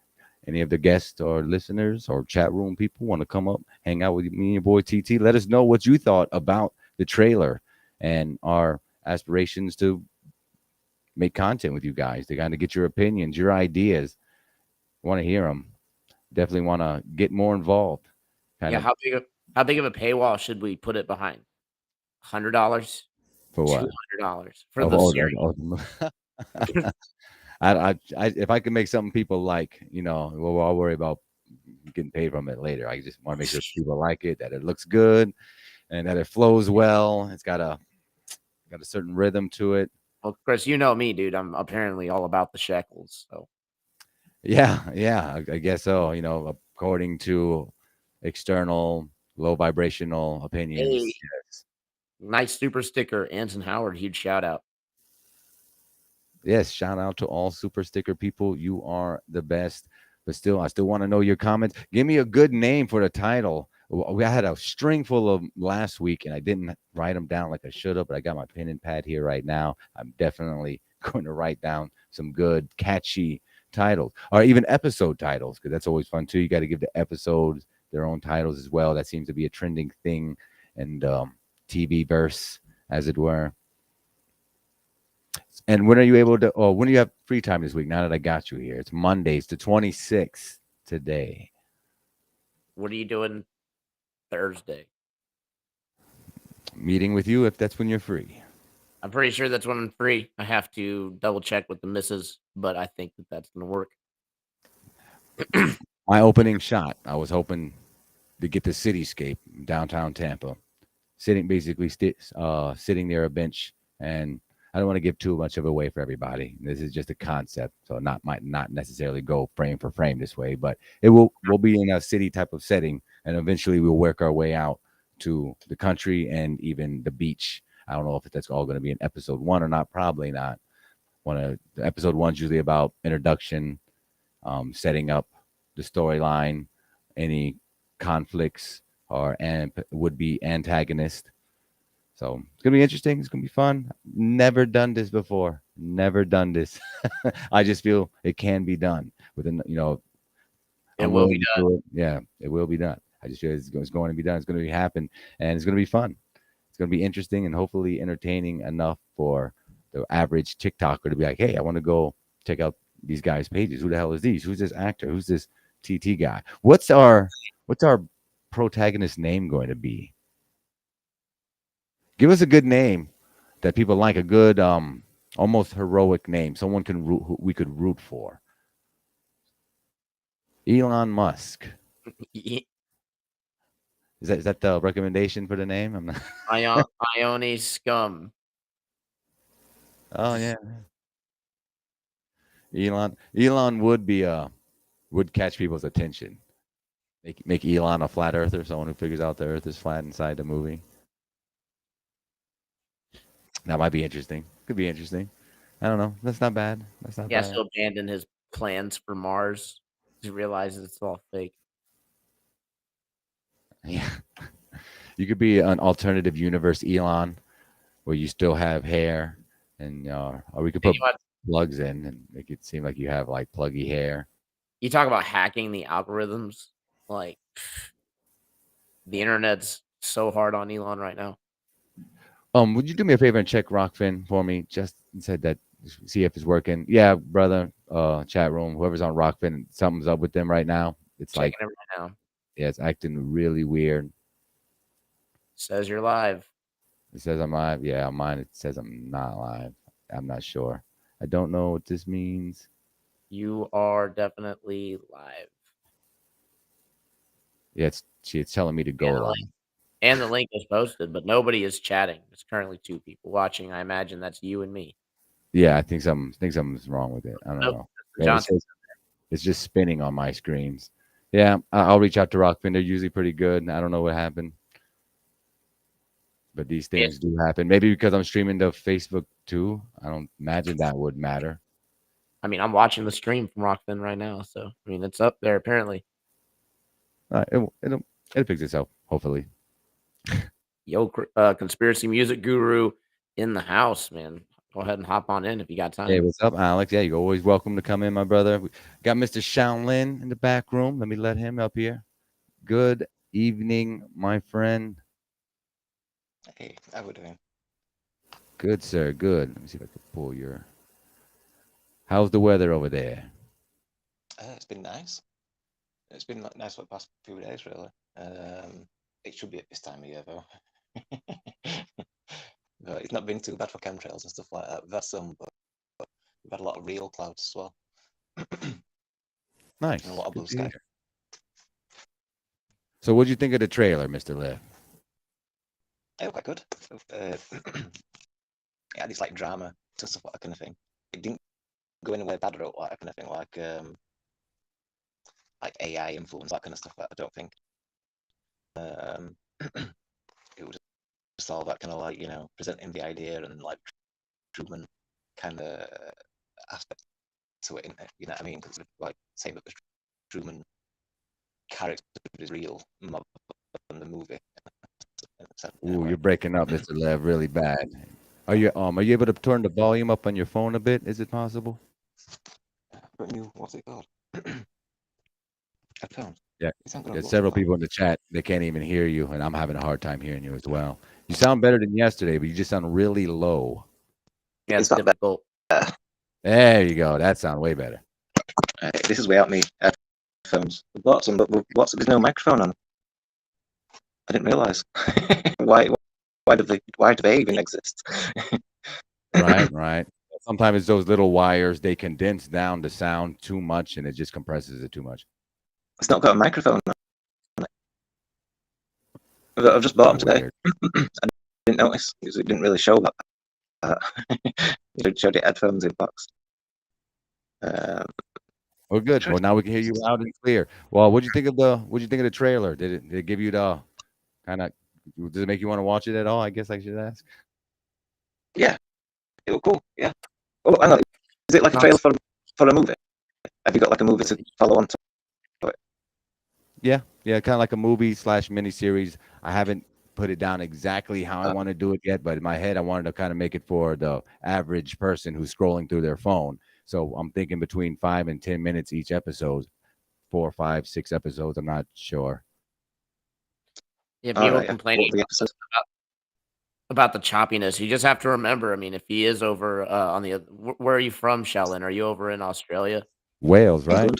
Any of the guests or listeners or chat room people want to come up, hang out with me and your boy TT. Let us know what you thought about the trailer and our aspirations to make content with you guys. To kind of get your opinions, your ideas. Want to hear them. Definitely want to get more involved. Yeah, how big of a paywall should we put it behind? $100? For what? $200 for the series. If I can make something people like, well, I'll worry about getting paid from it later. I just want to make sure people like it, that it looks good, and that it flows well. It's got a certain rhythm to it. Well, Chris, you know me, dude. I'm apparently all about the shekels. So yeah, I guess so. According to external low vibrational opinions. Hey. Yes. Nice super sticker, Anson Howard. Huge shout out. Yes, shout out to all super sticker people. You are the best. But still, I still want to know your comments. Give me a good name for the title. We had a string full of last week, and I didn't write them down like I should have, but I got my pen and pad here right now. I'm definitely going to write down some good, catchy titles, or even episode titles, because that's always fun too. You got to give the episodes their own titles as well. That seems to be a trending thing, and TV verse, as it were. And when are you able to, when do you have free time this week? Now that I got you here, it's Mondays, the 26th today. What are you doing Thursday? Meeting with you if that's when you're free. I'm pretty sure that's when I'm free. I have to double check with the missus, but I think that that's going to work. My opening shot, I was hoping to get the cityscape downtown Tampa, sitting near a bench, and I don't want to give too much of away for everybody. This is just a concept, so might not necessarily go frame for frame this way, but we'll be in a city type of setting, and eventually we'll work our way out to the country and even the beach. I don't know if that's all going to be in episode 1 or not. Probably not. The episode 1's usually about introduction, setting up the storyline, any conflicts or would be antagonist. So it's gonna be interesting. It's gonna be fun. Never done this before. Never done this. I just feel it can be done within. It I'm will willing be to done. do it. Yeah, it will be done. I just feel it's going to be done. It's going to be happen, and it's going to be fun. It's going to be interesting and hopefully entertaining enough for the average TikToker to be like, "Hey, I want to go check out these guys' pages. Who the hell is these? Who's this actor? Who's this TT guy? What's our protagonist name going to be? Give us a good name that people like. A good, almost heroic name. Someone who we could root for. Elon Musk. Ye- Is that the recommendation for the name? I'm not. Ione scum. Oh yeah, Elon would catch people's attention. Make Elon a flat earther, someone who figures out the Earth is flat inside the movie. That might be interesting. Could be interesting. I don't know. That's not bad. That's not He has bad. to abandon his plans for Mars. He realizes it's all fake. Yeah, you could be an alternative universe Elon, where you still have hair, and or we could Hey, put plugs in and make it seem like you have like pluggy hair. you talk about hacking the algorithms. Like the internet's so hard on Elon right now. Would you do me a favor and check Rockfin for me? Just said that, see if it's working. Yeah, brother. Chat room, whoever's on Rockfin, something's up with them right now. It's like, Checking it right now. yeah, it's acting really weird. Says you're live. It says I'm live. Yeah, on mine it says I'm not live. I'm not sure. I don't know what this means. You are definitely live. Yeah, it's telling me to go Yeah, live. And the link is posted, but nobody is chatting. There's currently 2 people watching. I imagine that's you and me. Yeah, I think something's wrong with it. I don't Nope, know. Mr. Yeah, Johnson. it's just spinning on my screens. Yeah, I'll reach out to Rockfin. They're usually pretty good. I don't know what happened, but these things do happen. Maybe because I'm streaming to Facebook too. I don't imagine that would matter. I mean, I'm watching the stream from Rockfin right now, so I mean, it's up there apparently. It'll fix itself, hopefully. Yo, conspiracy music guru in the house, man. Go ahead and hop on in if you got time. Hey, what's up, Alex? Yeah, you're always welcome to come in, my brother. We got Mr. Shaolin in the back room. Let me let him up here. Good evening, my friend. Hey, how we doing? Good, sir. Good. Let me see if I can pull your. How's the weather over there? It's been nice. It's been nice for the past few days, really. It should be at this time of year, though. No, it's not been too bad for chemtrails and stuff like that. We've had some, but we've had a lot of real clouds as well. Nice. And a lot of Good blue to sky. hear. So, what'd you think of the trailer, Mr. Liv? It was quite good. It had this like drama to stuff, like that kind of thing. It didn't go anywhere bad or like that kind of thing, like AI influence, that kind of stuff. I don't think. It was just all that kind of like, presenting the idea and like Truman kind of aspect to it. You know what I mean? Because like saying that the Truman character is real more than the movie. Ooh, you're breaking up, Mr. Lev, really bad. Are you able to turn the volume up on your phone a bit? Is it possible? What's it called? Headphones. Yeah. There's several people in the chat. They can't even hear you, and I'm having a hard time hearing you as well. You sound better than yesterday, but you just sound really low. Yeah, it's difficult. There you go. That sounds way better. This is way out me headphones. I bought some, but there's no microphone on. I didn't realize. Why do they even exist? Right. Sometimes it's those little wires, they condense down the sound too much, and it just compresses it too much. It's not got a microphone on it. I've just bought them today. I didn't notice because it didn't really show that that. You showed it headphones in box. Well, good. Well, now we can hear you loud and clear. Well, what'd you think of the trailer? Did it give you the kind of? Does it make you want to watch it at all? I guess I should ask. Yeah, it was cool. Yeah. Oh, hang on. Is it like a trailer for a movie? Have you got like a movie to follow on to it? Yeah, kind of like a movie / miniseries. I haven't put it down exactly how I want to do it yet, but in my head, I wanted to kind of make it for the average person who's scrolling through their phone. So I'm thinking between 5 and 10 minutes each episode, 4, 5, 6 episodes. I'm not sure. Yeah, people Alright, complaining what were the episodes? about the choppiness. You just have to remember. I mean, if he is over on the other, where are you from, Shellin? Are you over in Australia, Wales, right?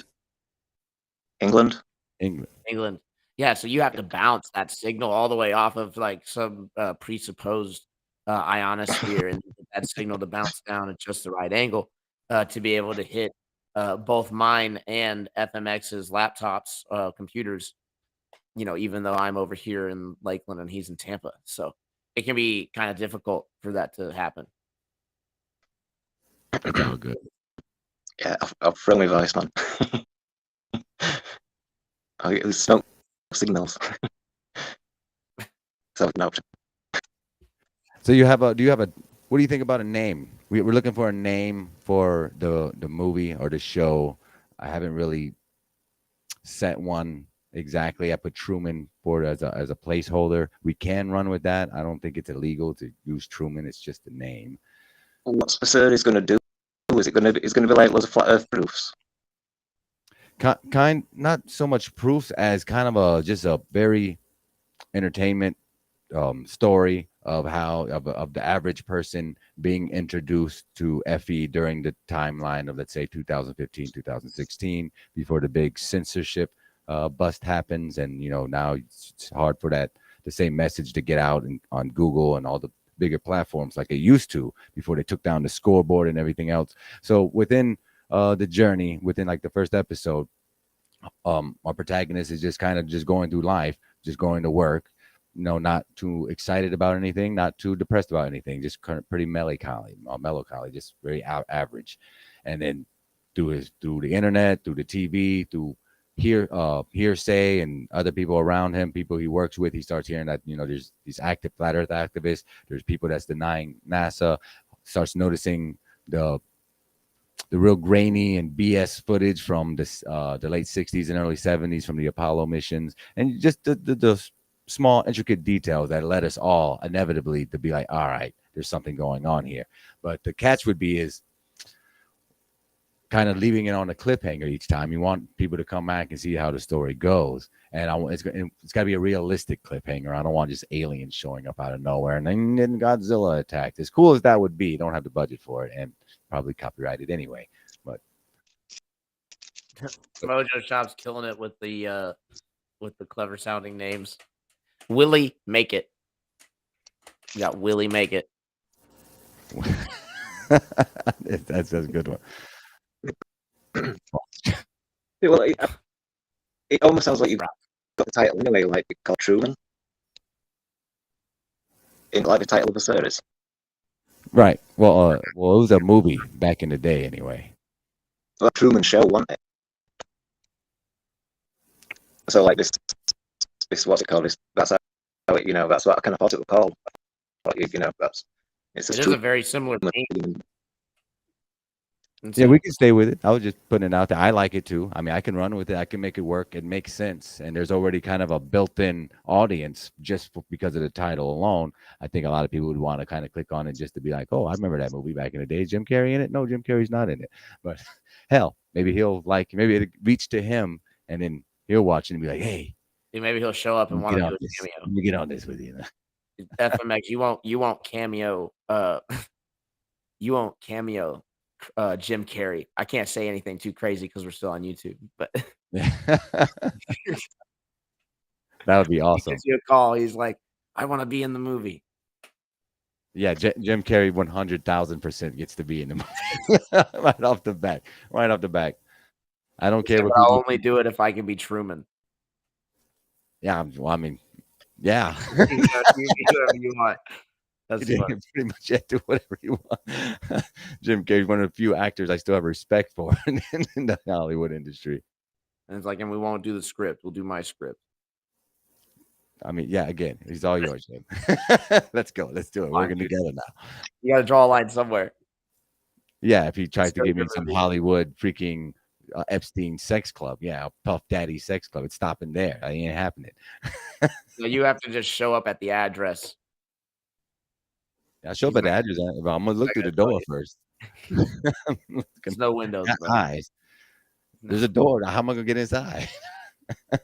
England. England. England? Yeah, so you have to bounce that signal all the way off of like some presupposed ionosphere, and get that signal to bounce down at just the right angle to be able to hit both mine and FMX's laptops, computers. Even though I'm over here in Lakeland and he's in Tampa, so it can be kind of difficult for that to happen. It's all good. Yeah, I've thrown my voice, man. There's smoke signals. So no. So do you have a? What do you think about a name? We're looking for a name for the movie or the show. I haven't really set one exactly. I put Truman for it as a placeholder. We can run with that. I don't think it's illegal to use Truman. It's just a name. What's the series going to do? Is it going to be? It's going to be like loads of flat Earth proofs. Not so much proofs as kind of just a very entertainment story of how of the average person being introduced to FE during the timeline of, let's say, 2015, 2016, before the big censorship bust happens, and now it's hard for the same message to get out on Google and all the bigger platforms like it used to before they took down the scoreboard and everything else. So within the journey, within like the first episode, our protagonist is just kind of just going through life, just going to work, not too excited about anything, not too depressed about anything, just kind of pretty melancholy, just very average. And then through the internet, through the TV, through hearsay and other people around him, people he works with, he starts hearing that there's these active flat Earth activists, there's people that's denying NASA, starts noticing the real grainy and BS footage from the late 60s and early 70s from the Apollo missions, and just the small intricate details that led us all inevitably to be like, all right, there's something going on here. But the catch would be is kind of leaving it on a cliffhanger each time. You want people to come back and see how the story goes, and it's got to be a realistic cliffhanger. I don't want just aliens showing up out of nowhere and then Godzilla attacked. As cool as that would be, you don't have the budget for it and probably copyrighted anyway. But Mojo Shop's killing it with the clever sounding names. Willie Make It. You got Willie Make It. that's a good one. Well, it almost sounds like you've got the title anyway, like it's called Truman, in like the title of the series. Right. Well, it was a movie back in the day, anyway. Well, Truman Show, wasn't it? So, like this what's it called? That's how it, that's what I kind of thought it was called. But it is a very similar theme. Yeah, we can stay with it. I was just putting it out there. I like it too. I mean, I can run with it. I can make it work. It makes sense. And there's already kind of a built-in audience just because of the title alone. I think a lot of people would want to kind of click on it just to be like, oh, I remember that movie back in the day. Is Jim Carrey in it? No, Jim Carrey's not in it. But hell, maybe maybe it'll reach to him and then he'll watch it and be like, hey. Maybe he'll show up and want to do a cameo. Let me get on this with you. FMX, you won't cameo. You won't cameo Jim Carrey. I can't say anything too crazy because we're still on YouTube, but that would be awesome. He gives you a call. He's like, I want to be in the movie. Yeah, Jim Carrey 100,000% gets to be in the movie right off the back. I don't care. I'll only do it if I can be Truman. Yeah, well, I mean, yeah. You do whatever you want. That's He funny. can pretty much do whatever he wants. Jim Carrey's one of the few actors I still have respect for in the Hollywood industry. And it's like, and we won't do the script. We'll do my script. I mean, yeah, again, he's all yours, Jim. Let's go. Let's do it. Fine, Working dude. together now. You got to draw a line somewhere. Yeah, if he tries to Start give me your some movie. Hollywood freaking Epstein sex club, yeah, Puff Daddy sex club, it's stopping there. That ain't happening. So you have to just show up at the address. I show up He's at the not, address, but I'm gonna he's look not through the gonna tell door you. first. There's no windows, Got bro. eyes. There's a door. How am I gonna get inside? It's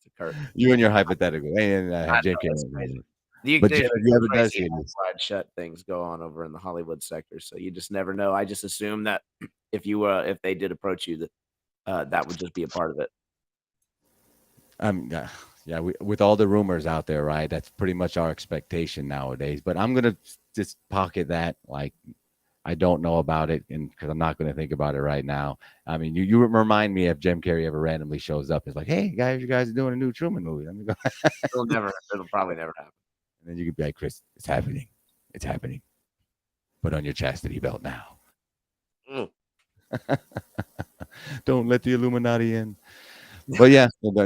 a curtain. You and your hypothetical. And I Jim know, that's Carrey. crazy. But Jim, There's if you ever does crazy hear eyes this, wide shut things go on over in the Hollywood sector, so you just never know. I just assume that if they did approach you, that would just be a part of it. yeah, with all the rumors out there, right? That's pretty much our expectation nowadays. But I'm gonna just pocket that, like I don't know about it, and because I'm not gonna think about it right now. I mean, you remind me if Jim Carrey ever randomly shows up, it's like, hey guys, you guys are doing a new Truman movie. Let me go. It'll probably never happen. And then you could be like, Chris, it's happening. It's happening. Put on your chastity belt now. Mm. Don't let the Illuminati in. But yeah, these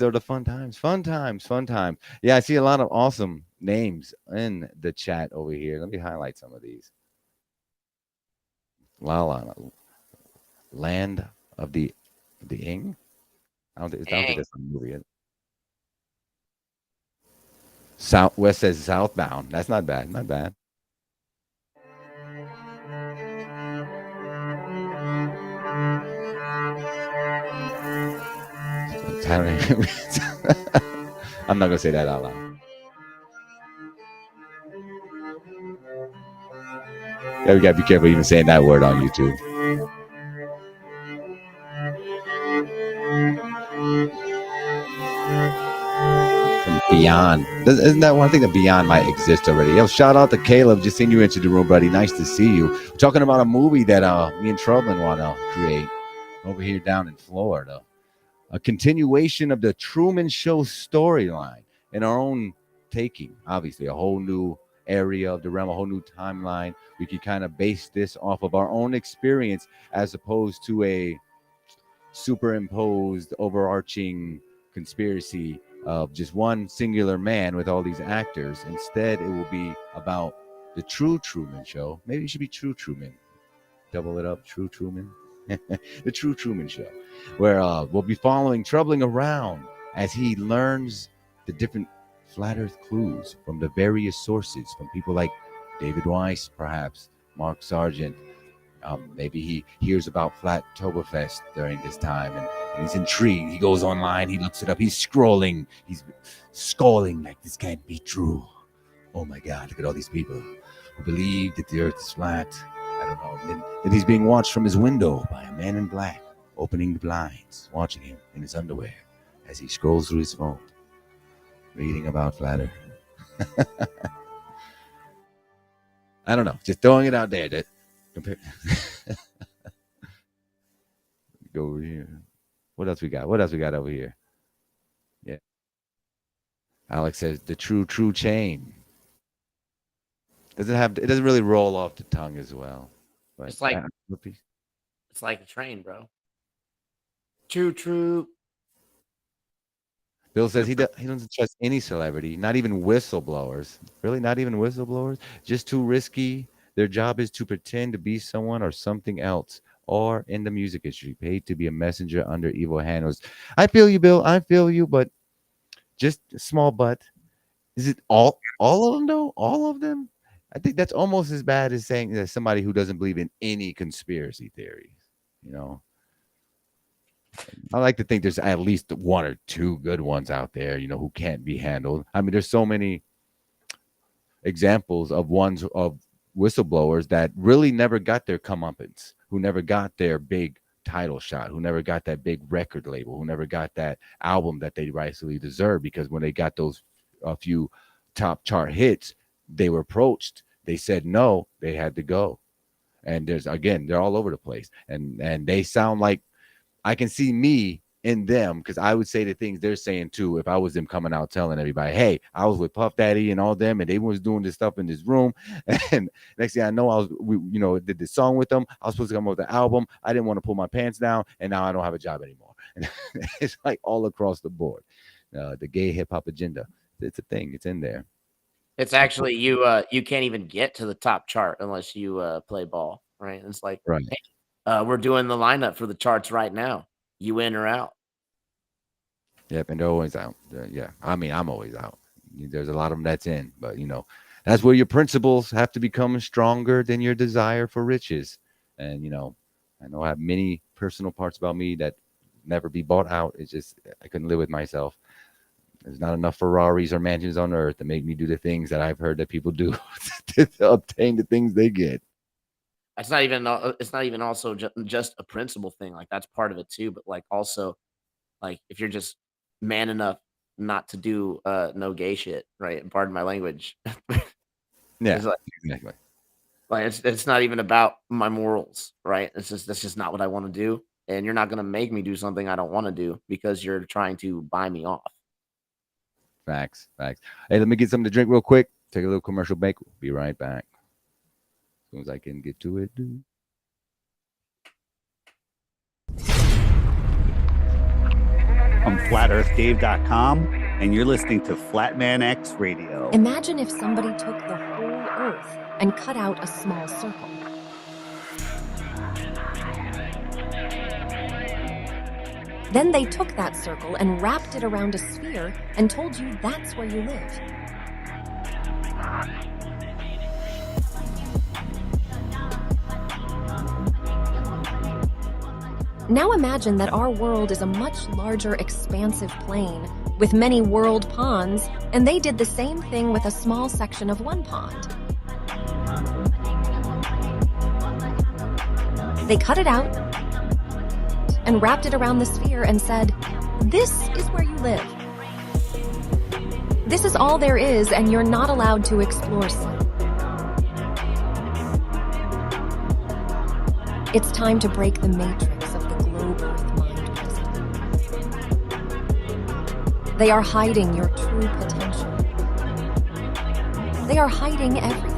are the fun times. Fun times, fun times. Yeah, I see a lot of awesome names in the chat over here. Let me highlight some of these. Lala, Land of the Ing. I don't think that's a movie. Southwest says Southbound. That's not bad. Not bad. I'm not gonna say that out loud. Yeah, we gotta be careful even saying that word on YouTube. From Beyond. Isn't that one? I think that Beyond might exist already. Yo, shout out to Caleb. Just seen you into the room, buddy. Nice to see you. We're talking about a movie that me and Troublin want to create over here down in Florida. A continuation of the Truman Show storyline in our own taking. Obviously, a whole new area of the realm, a whole new timeline. We can kind of base this off of our own experience as opposed to a superimposed, overarching conspiracy of just one singular man with all these actors. Instead, it will be about the true Truman Show. Maybe it should be True Truman. Double it up, True Truman. The True Truman Show, where we'll be following Troubling around as he learns the different flat Earth clues from the various sources, from people like David Weiss, perhaps Mark Sargent. Maybe he hears about Flattoberfest during this time, and he's intrigued. He goes online, he looks it up, he's scrolling, he's scolding like this can't be true. Oh my God, look at all these people who believe that the Earth is flat. I don't know. Then he's being watched from his window by a man in black, opening the blinds, watching him in his underwear as he scrolls through his phone, reading about flat Earth. I don't know. Just throwing it out there. Go over here. What else we got? What else we got over here? Yeah. Alex says the true chain. It doesn't really roll off the tongue as well. But It's like a train, bro. True. Bill says he doesn't trust any celebrity, not even whistleblowers. Really, not even whistleblowers. Just too risky. Their job is to pretend to be someone or something else, or in the music industry, paid to be a messenger under evil handlers. I feel you, Bill. I feel you, but just a small but. Is it all of them though? All of them? I think that's almost as bad as saying that somebody who doesn't believe in any conspiracy theories. You know, I like to think there's at least one or two good ones out there, who can't be handled. I mean, there's so many examples of whistleblowers that really never got their comeuppance, who never got their big title shot, who never got that big record label, who never got that album that they rightfully deserve, because when they got those a few top chart hits, they were approached, they said no, they had to go. And they're all over the place, and they sound like, I can see me in them, because I would say the things they're saying too if I was them coming out telling everybody, hey, I was with Puff Daddy and all them and they was doing this stuff in this room. And next thing I know, we did this song with them. I was supposed to come up with the album. I didn't want to pull my pants down, and now I don't have a job anymore. And it's like all across the board. The gay hip hop agenda. It's a thing. It's in there. It's actually you can't even get to the top chart unless you play ball, right? It's like, Right. hey, we're doing the lineup for the charts right now. You in or out? Yep, and they're always out. Yeah, I mean, I'm always out. There's a lot of them that's in, but that's where your principles have to become stronger than your desire for riches. And I know I have many personal parts about me that never be bought out. It's just I couldn't live with myself. There's not enough Ferraris or mansions on earth to make me do the things that I've heard that people do to obtain the things they get. It's not even also just a principle thing. Like that's part of it too. But like also, like if you're just man enough not to do no gay shit, right? And pardon my language. Yeah, It's like, exactly. it's not even about my morals, right? That's just not what I want to do. And you're not gonna make me do something I don't want to do because you're trying to buy me off. Facts. Hey, let me get something to drink real quick. Take a little commercial break. We'll be right back. As soon as I can get to it, dude. I'm FlatEarthDave.com, and you're listening to Flatman X Radio. Imagine if somebody took the whole Earth and cut out a small circle. Then they took that circle and wrapped it around a sphere and told you that's where you live. Now imagine that our world is a much larger, expansive plain with many world ponds, and they did the same thing with a small section of one pond. They cut it out and wrapped it around the sphere and said, "This is where you live. This is all there is, and you're not allowed to explore some." It's time to break the matrix of the globe Earth mind prison. They are hiding your true potential. They are hiding everything.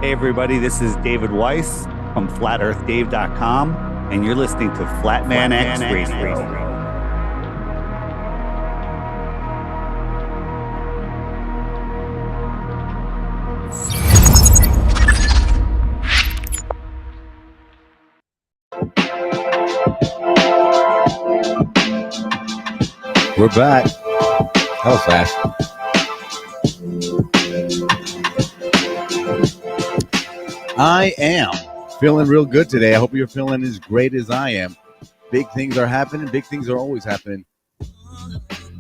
Hey everybody, this is David Weiss from FlatEarthDave.com, and you're listening to Flatman X Radio. We're back. That was fast. I am feeling real good today. I hope you're feeling as great as I am. Big things are happening. Big things are always happening.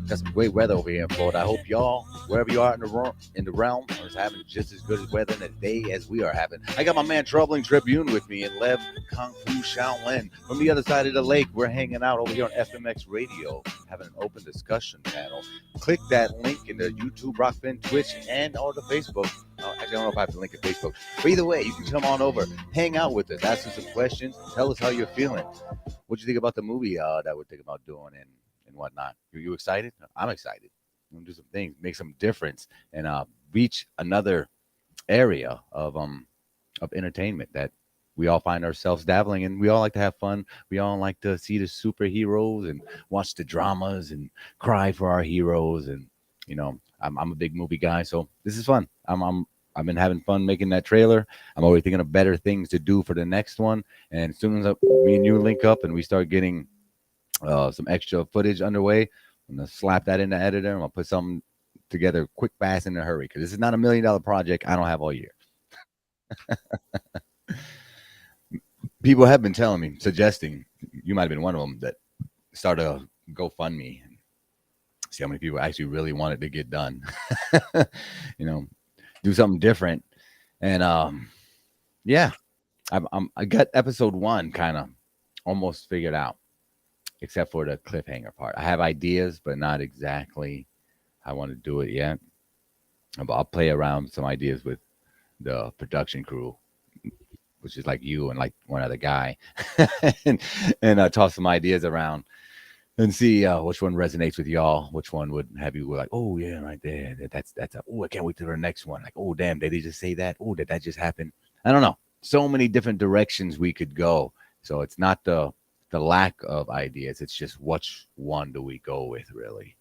Got some great weather over here in Florida. I hope y'all, wherever you are in the realm, is having just as good as weather in a day as we are having. I got my man Troubling Tribune with me and Lev Kung Fu Shaolin. From the other side of the lake, we're hanging out over here on FMX Radio, having an open discussion panel. Click that link in the YouTube, Rockfin, Twitch, and or the Facebook. Actually, I don't know if I have to link in Facebook. But either way, you can come on over, hang out with us, ask us some questions, tell us how you're feeling. What do you think about the movie that we're thinking about doing and whatnot? Are you excited? I'm excited. We're gonna do some things, make some difference, and reach another area of entertainment that we all find ourselves dabbling in. We all like to have fun. We all like to see the superheroes and watch the dramas and cry for our heroes. And I'm a big movie guy, so this is fun. I've been having fun making that trailer. I'm always thinking of better things to do for the next one. And as soon as me and you link up and we start getting some extra footage underway, I'm gonna slap that in the editor and I'll put something together quick, fast, in a hurry, because this is not $1 million project I don't have all year. People have been telling me, suggesting, you might have been one of them, that start a GoFundMe and see how many people actually really want it to get done. Do something different. And yeah, I got episode 1 kind of almost figured out, except for the cliffhanger part. I have ideas, but not exactly how I want to do it yet. But I'll play around with some ideas with the production crew, which is like you and like one other guy, and toss some ideas around and see which one resonates with y'all. Which one would have you like, oh yeah, right there. That's a, oh, I can't wait to the next one. Like, oh damn, did they just say that? Oh, did that just happen? I don't know. So many different directions we could go. So it's not the lack of ideas. It's just which one do we go with, really?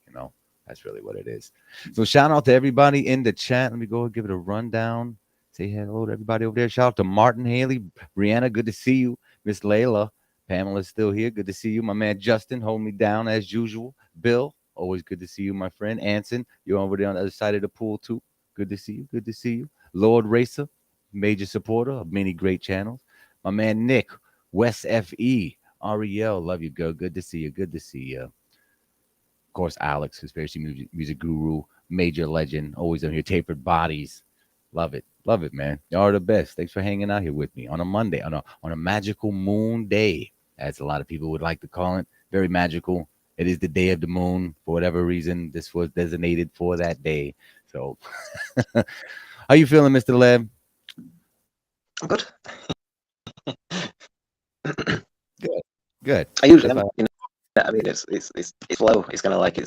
That's really what it is. So shout out to everybody in the chat. Let me go and give it a rundown. Say hello to everybody over there. Shout out to Martin, Haley, Brianna. Good to see you. Miss Layla. Pamela's still here. Good to see you. My man Justin, hold me down as usual. Bill, always good to see you, my friend. Anson, you're over there on the other side of the pool too. Good to see you. Good to see you. Lord Racer, major supporter of many great channels. My man Nick, West FE, Ariel, love you, girl. Good to see you. Good to see you. Of course, Alex, conspiracy music guru, major legend, always on here. Tapered Bodies, love it, man. Y'all are the best. Thanks for hanging out here with me on a Monday, on a magical moon day, as a lot of people would like to call it. Very magical. It is the day of the moon. For whatever reason, this was designated for that day. So, how you feeling, Mr. Leb? I'm good. Good. I usually am. I mean, it's low. It's kind of like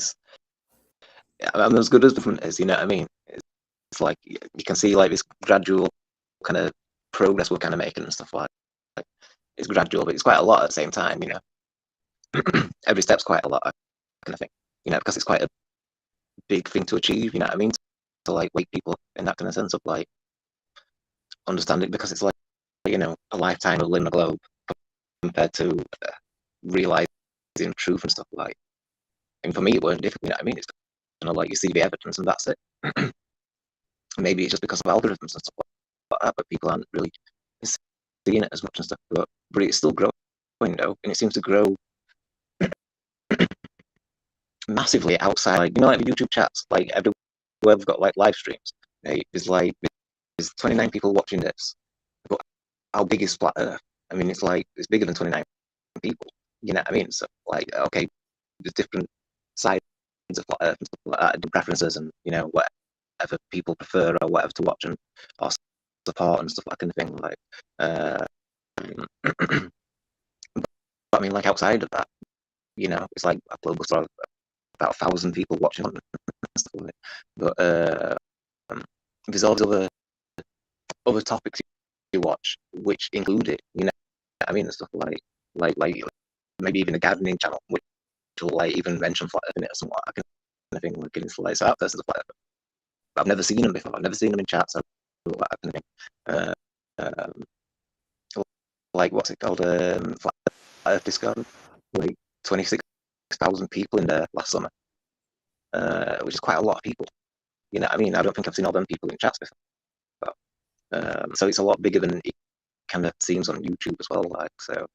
I'm as good as different as, you know what I mean? It's like you can see like this gradual kind of progress we're kind of making and stuff like. It's gradual, but it's quite a lot at the same time. Every step's quite a lot, kind of thing. Because it's quite a big thing to achieve. You know what I mean? To like wake people in that kind of sense of like understanding, because it's like a lifetime of living the globe compared to realizing truth and stuff like. And for me, it weren't difficult. You know what I mean? It's kind of like you see the evidence and that's it. Maybe it's just because of algorithms and stuff like that, but people aren't really seeing it as much and stuff. But it's still growing, though, and it seems to grow massively outside. Like like the YouTube chats, like everywhere we've got like live streams. There's 29 people watching this. But how big is Flat Earth? I mean, it's bigger than 29 people. You know what I mean? So like, okay, there's different sides of Flat Earth and stuff like that, different preferences, and whatever people prefer or whatever to watch and or support and stuff, that kind of thing. Like, but I mean, like outside of that, it's like a global sort of about 1,000 people watching and stuff like that. But there's always other topics you watch which include it. You know what I mean? And stuff like maybe even a gardening channel which will like even mention Flat Earth in it or something like that kind of thing. Like, it's like, so that person's a Flat Earth. I've never seen them before. I've never seen them in chats or that kind of thing. Like, what's it called? Flat Earth Discord. Like 26,000 people in there last summer, which is quite a lot of people. You know what I mean? I don't think I've seen all them people in chats before. But, so it's a lot bigger than it kind of seems on YouTube as well. Like, so.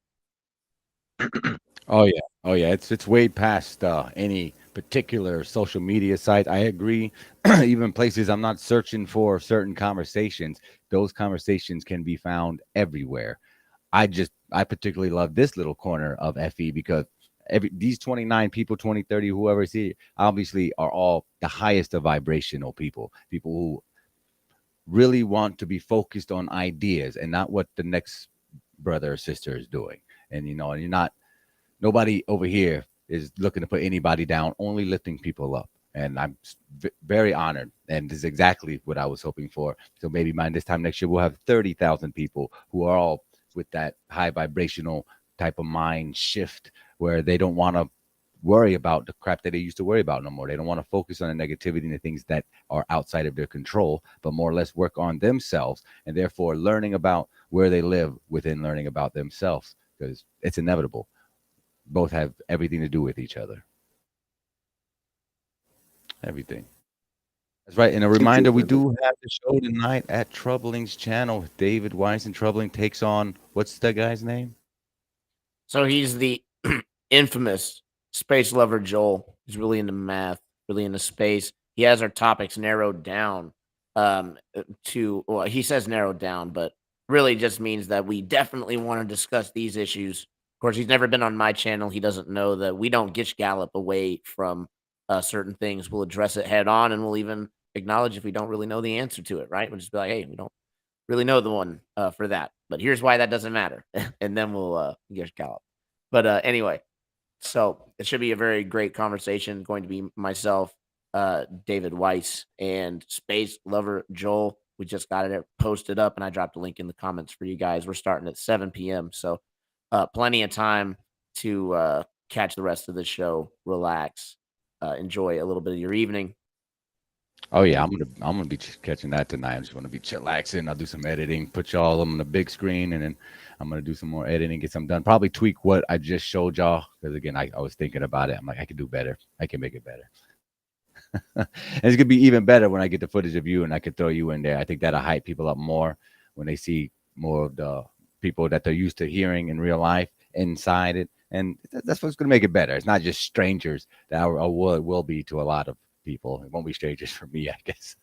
Oh yeah. It's way past any particular social media site. I agree. Even places I'm not searching for certain conversations, those conversations can be found everywhere. I particularly love this little corner of FE because these 29 people, 20, 30, whoever is here, obviously are all the highest of vibrational people who really want to be focused on ideas and not what the next brother or sister is doing. And nobody over here is looking to put anybody down, only lifting people up. And I'm very honored. And this is exactly what I was hoping for. So maybe by this time next year, we'll have 30,000 people who are all with that high vibrational type of mind shift where they don't want to worry about the crap that they used to worry about no more. They don't want to focus on the negativity and the things that are outside of their control, but more or less work on themselves and therefore learning about where they live within learning about themselves, because it's inevitable. Both have everything to do with each other. Everything. That's right. And a reminder, we do have the show tonight at Troubling's channel. David Weiss and Troubling takes on, what's the guy's name? So he's the infamous space lover Joel. He's really into math, really into space. He has our topics narrowed down he says narrowed down, but really just means that we definitely want to discuss these issues. Of course, he's never been on my channel. He doesn't know that we don't gish gallop away from certain things. We'll address it head on, and we'll even acknowledge if we don't really know the answer to it. Right? We'll just be like, "Hey, we don't really know the one for that, but here's why that doesn't matter," and then we'll gish gallop. But anyway, so it should be a very great conversation. Going to be myself, David Weiss, and Space Lover Joel. We just got it posted up, and I dropped a link in the comments for you guys. We're starting at 7 p.m., so plenty of time to catch the rest of the show, relax, enjoy a little bit of your evening. Oh yeah, I'm gonna be catching that tonight. I'm just gonna be chillaxing. I'll do some editing, put y'all on the big screen, and then I'm gonna do some more editing, get some done. Probably tweak what I just showed y'all because again, I was thinking about it. I'm like, I can do better. I can make it better. And it's gonna be even better when I get the footage of you and I can throw you in there. I think that'll hype people up more when they see more of the people that they're used to hearing in real life inside it, and that's what's gonna make it better. It's not just strangers that will be to a lot of people. It won't be strangers for me, I guess.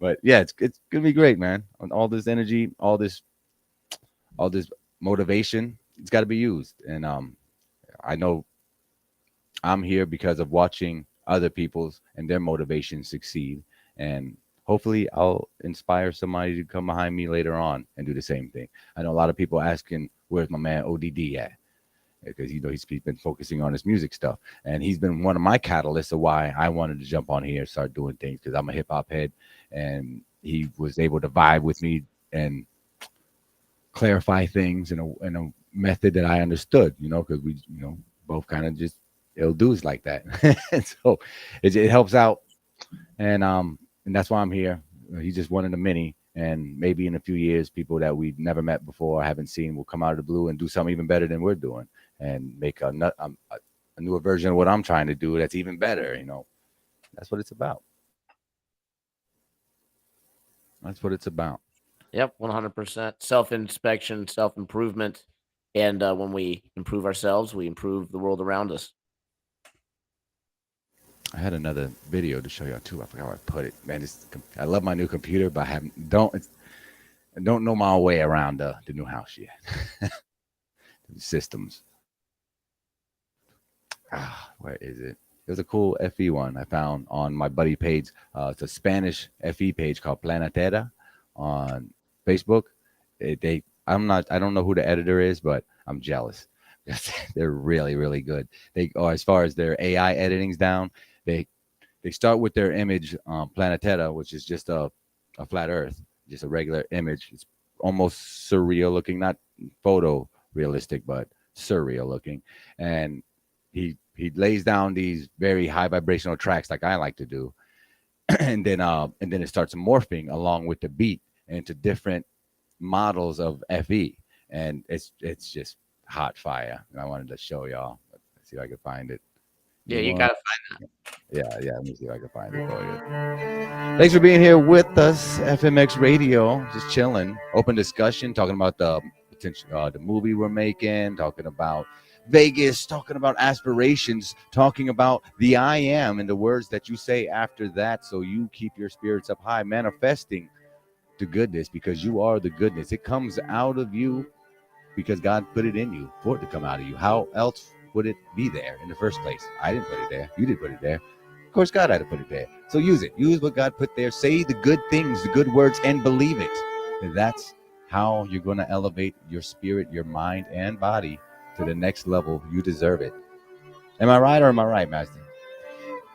But yeah, it's gonna be great, man. And all this energy, all this motivation, it's got to be used. And I know I'm here because of watching other people's and their motivation succeed, and hopefully I'll inspire somebody to come behind me later on and do the same thing. I know a lot of people asking, where's my man ODD at? Because he's been focusing on his music stuff, and he's been one of my catalysts of why I wanted to jump on here and start doing things, because I'm a hip-hop head, and he was able to vibe with me and clarify things in a method that I understood, because we both kind of just ill dudes like that. And so it helps out, and that's why I'm here. He's just one in a many. And maybe in a few years, people that we've never met before, haven't seen, will come out of the blue and do something even better than we're doing, and make a newer version of what I'm trying to do that's even better. That's what it's about. That's what it's about. Yep, 100%. Self-inspection, self-improvement, and when we improve ourselves, we improve the world around us. I had another video to show y'all too. I forgot where I put it. Man, I love my new computer, but I don't know my way around the new house yet. The systems. Where is it? It was a cool FE one I found on my buddy page. It's a Spanish FE page called Planetera on Facebook. I don't know who the editor is, but I'm jealous. They're really, really good. As far as their AI editing's down, they start with their image, Planetera, which is just a flat Earth, just a regular image. It's almost surreal looking, not photo realistic, but surreal looking. And he lays down these very high vibrational tracks like I like to do, and then it starts morphing along with the beat into different models of FE, and it's just hot fire. And I wanted to show y'all. Let's see if I can find it. Yeah, you gotta find that. Yeah. Let me see if I can find it for you. Thanks for being here with us, FMX Radio. Just chilling, open discussion, talking about the potential, the movie we're making, talking about Vegas, talking about aspirations, talking about the I am and the words that you say after that, so you keep your spirits up high, manifesting the goodness, because you are the goodness. It comes out of you because God put it in you for it to come out of you. How else would it be there in the first place? I didn't put it there. You didn't put it there. Of course, God had to put it there. So use it. Use what God put there. Say the good things, the good words, and believe it. And that's how you're going to elevate your spirit, your mind, and body to the next level. You deserve it. Am I right or am I right, Master?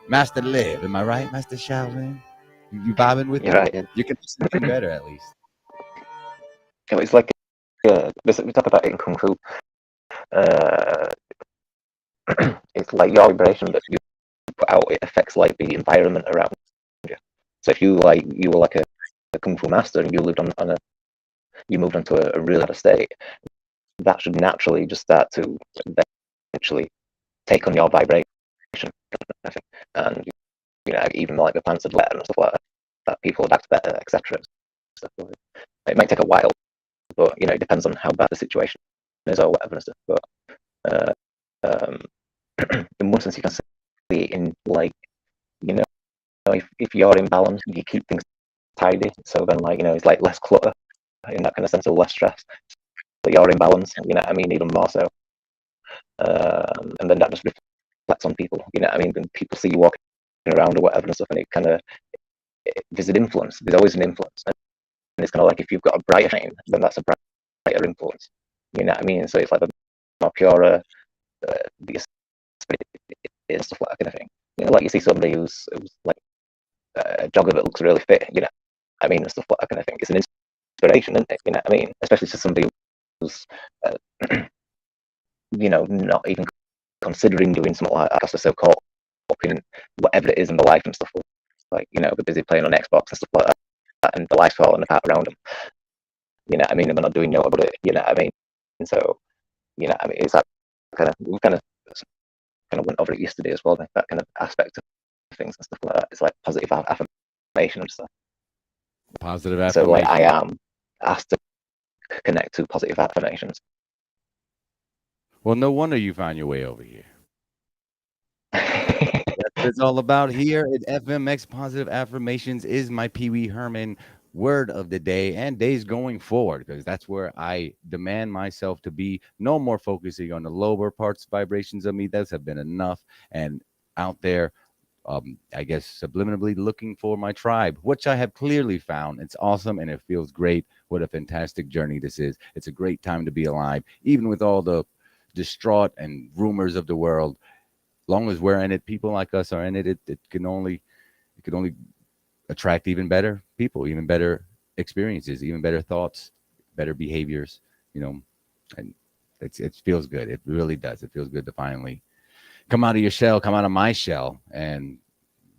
Master Live. Am I right, Master Shaolin? You bobbing with You're me? right. Yeah. You can do something better at least. It's like we talk about it in Kung Fu. It's like your vibration that you put out, it affects like the environment around you. So if you were like a Kung Fu master and you lived you moved onto a really other state, that should naturally just start to eventually take on your vibration, I think. And even like the plants would letter and stuff like that people would act better, etc. It might take a while, but it depends on how bad the situation is or whatever and stuff. But in one sense, you can see it in if you're in balance, you keep things tidy. So then it's like less clutter. in that kind of sense of less stress. That you're in balance, you know what I mean, even more so. And then that just reflects on people, you know what I mean? When people see you walking around or whatever and stuff, and it kind of, there's an influence. There's always an influence, and it's kind of like if you've got a brighter flame, then that's a brighter influence. You know what I mean? So it's like the more purer the spirit is, stuff like that kind of thing. You know, like you see somebody who's like a jogger that looks really fit, you know what I mean, and stuff like that kind of thing. It's an inspiration, isn't it? You know what I mean? Especially to somebody who's, you know, not even considering doing something like that because they're so caught up in whatever it is in the life and stuff. Like, you know, they're busy playing on Xbox and stuff like that, and the life's falling apart around them. You know what I mean? And they're not doing no about it. You know what I mean? And so, you know, I mean, it's that we kind of went over it yesterday as well. That kind of aspect of things and stuff like that. It's like positive affirmation and stuff. Positive affirmation. So, like, I am asked to connect to positive affirmations. Well, no wonder you found your way over here. That's what it's all about here at FMX. Positive affirmations is my Pee Wee Herman word of the day and days going forward, because that's where I demand myself to be. No more focusing on the lower parts vibrations of me. Those have been enough. And out there, I guess subliminally looking for my tribe, which I have clearly found. It's awesome and it feels great. What a fantastic journey this is. It's a great time to be alive, even with all the distraught and rumors of the world. Long as we're in it, people like us are in it. It can only attract even better people, even better experiences, even better thoughts, better behaviors. You know, and it feels good. It really does. It feels good to finally come out of your shell, come out of my shell, and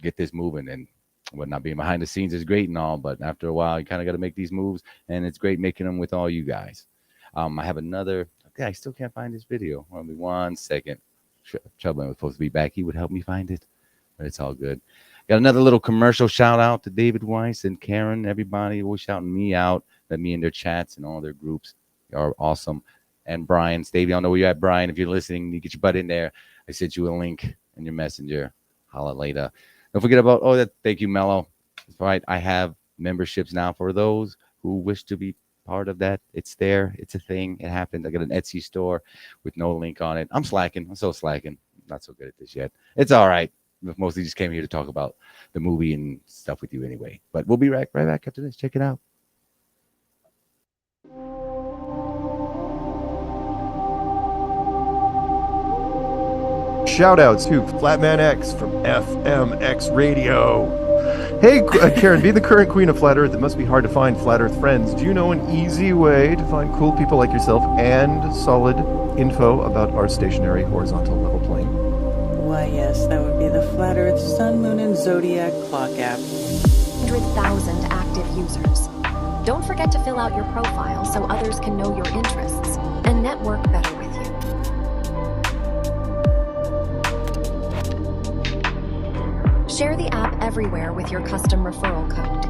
get this moving. And what, not being behind the scenes is great and all, but after a while, you kind of got to make these moves, and it's great making them with all you guys. I have another. Okay, I still can't find this video. Only 1 second. Trouble was supposed to be back. He would help me find it, but it's all good. Got another little commercial shout out to David Weiss and Karen. Everybody always shouting me out. Let me in their chats and all their groups. You are awesome. And Brian, Stevie, I don't know where you're at, Brian. If you're listening, you get your butt in there. I sent you a link in your messenger. Holla later. Don't forget about, thank you, Mello. That's right. I have memberships now for those who wish to be part of that. It's there. It's a thing. It happened. I got an Etsy store with no link on it. I'm slacking. I'm so slacking. Not so good at this yet. It's all right. Mostly just came here to talk about the movie and stuff with you anyway. But we'll be right back after this. Check it out. Shout out to Flatman X from FMX Radio. Hey, Karen, being the current queen of Flat Earth, it must be hard to find Flat Earth friends. Do you know an easy way to find cool people like yourself and solid info about our stationary horizontal level plane? Why, yes, that would be the Flat Earth Sun, Moon, and Zodiac Clock app. 100,000 active users. Don't forget to fill out your profile so others can know your interests and network better with you. Share the app everywhere with your custom referral code.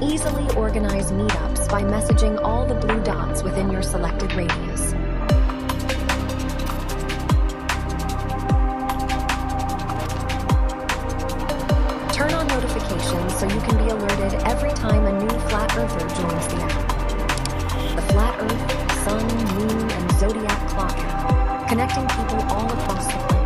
Easily organize meetups by messaging all the blue dots within your selected radius. Turn on notifications so you can be alerted every time a new Flat Earther joins the app. The Flat Earth, Sun, Moon, and Zodiac Clock app, connecting people all across the planet.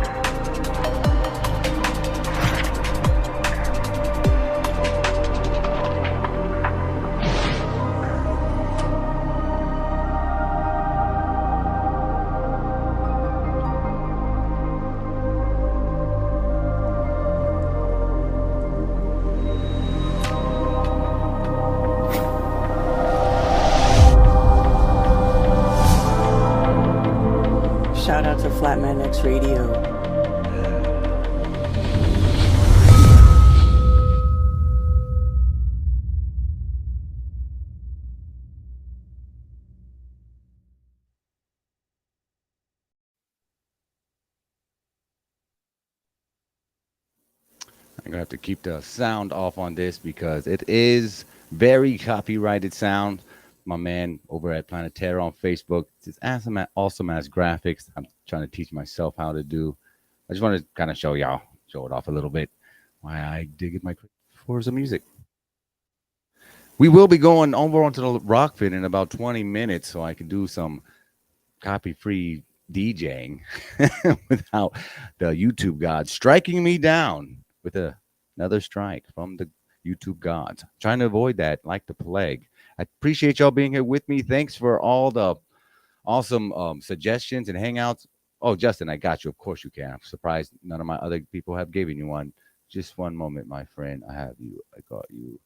Shout out to Flatman X Radio. I'm going to have to keep the sound off on this because it is very copyrighted sound. My man over at Planet Terror on Facebook, it's awesome as graphics. I'm trying to teach myself how to do. I just want to kind of show it off a little bit. Why I dig it, my for some music. We will be going over onto the Rockfin in about 20 minutes so I can do some copy-free DJing without the YouTube gods striking me down with another strike from the YouTube gods. Trying to avoid that like the plague. I appreciate y'all being here with me. Thanks for all the awesome suggestions and hangouts. Oh, Justin, I got you. Of course you can. I'm surprised none of my other people have given you one. Just one moment, my friend. I have you. I got you.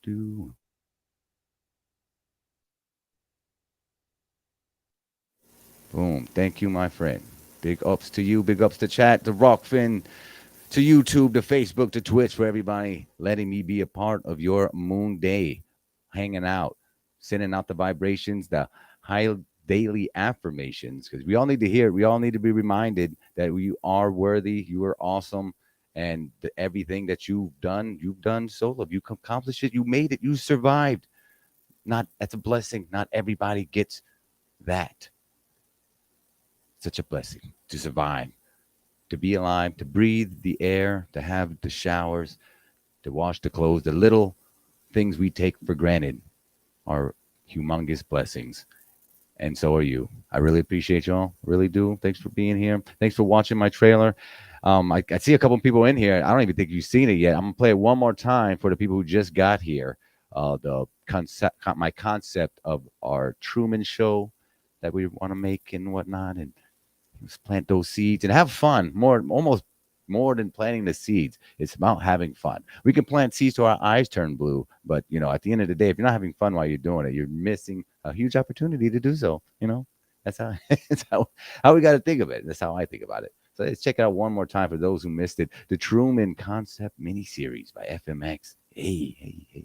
Do. Boom. Thank you, my friend. Big ups to you. Big ups to chat, to Rockfin, to YouTube, to Facebook, to Twitch, for everybody letting me be a part of your moon day. Hanging out, sending out the vibrations, the high daily affirmations, because we all need to hear it. We all need to be reminded that you are worthy, you are awesome, and everything that you've done solo. You accomplished it, you made it, you survived. That's a blessing. Not everybody gets that. Such a blessing to survive, to be alive, to breathe the air, to have the showers, to wash the clothes. The little things we take for granted are humongous blessings. And so are you. I really appreciate y'all. Really do. Thanks for being here. Thanks for watching my trailer. I see a couple of people in here. I don't even think you've seen it yet. I'm going to play it one more time for the people who just got here. My concept of our Truman Show that we want to make and whatnot. And just plant those seeds and have fun. Almost more than planting the seeds. It's about having fun. We can plant seeds till our eyes turn blue, but at the end of the day, if you're not having fun while you're doing it, you're missing a huge opportunity to do so. That's how it's how we got to think of it. That's how I think about it. So let's check it out one more time for those who missed it. The Truman Concept miniseries by FMX. Hey.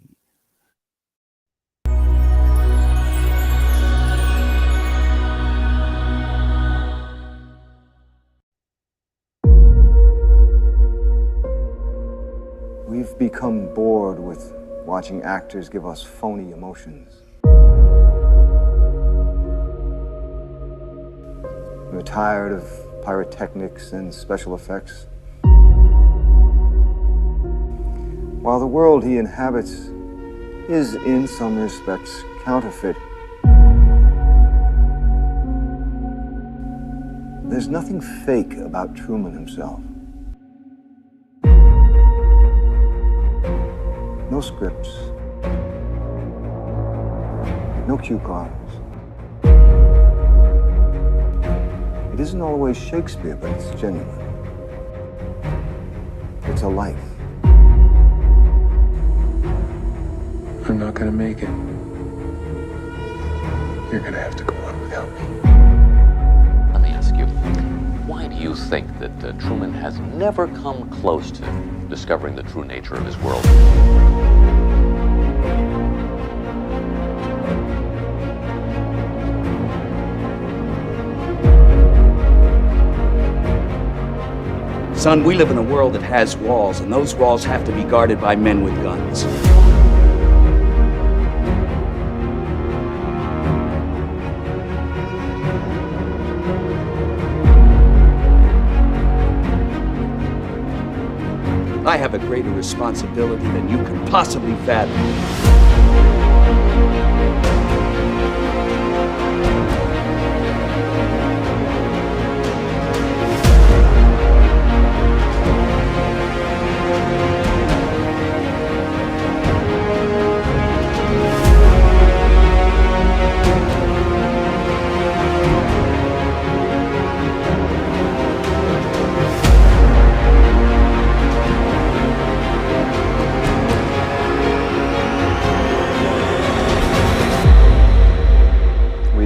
We've become bored with watching actors give us phony emotions. We're tired of pyrotechnics and special effects. While the world he inhabits is, in some respects, counterfeit, there's nothing fake about Truman himself. No scripts, no cue cards. It isn't always Shakespeare, but it's genuine. It's a life. I'm not gonna make it. You're gonna have to go on without me. Let me ask you, why do you think that Truman has never come close to discovering the true nature of his world? Son, we live in a world that has walls, and those walls have to be guarded by men with guns. I have a greater responsibility than you can possibly fathom.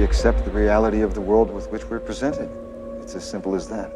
Accept the reality of the world with which we're presented. It's as simple as that.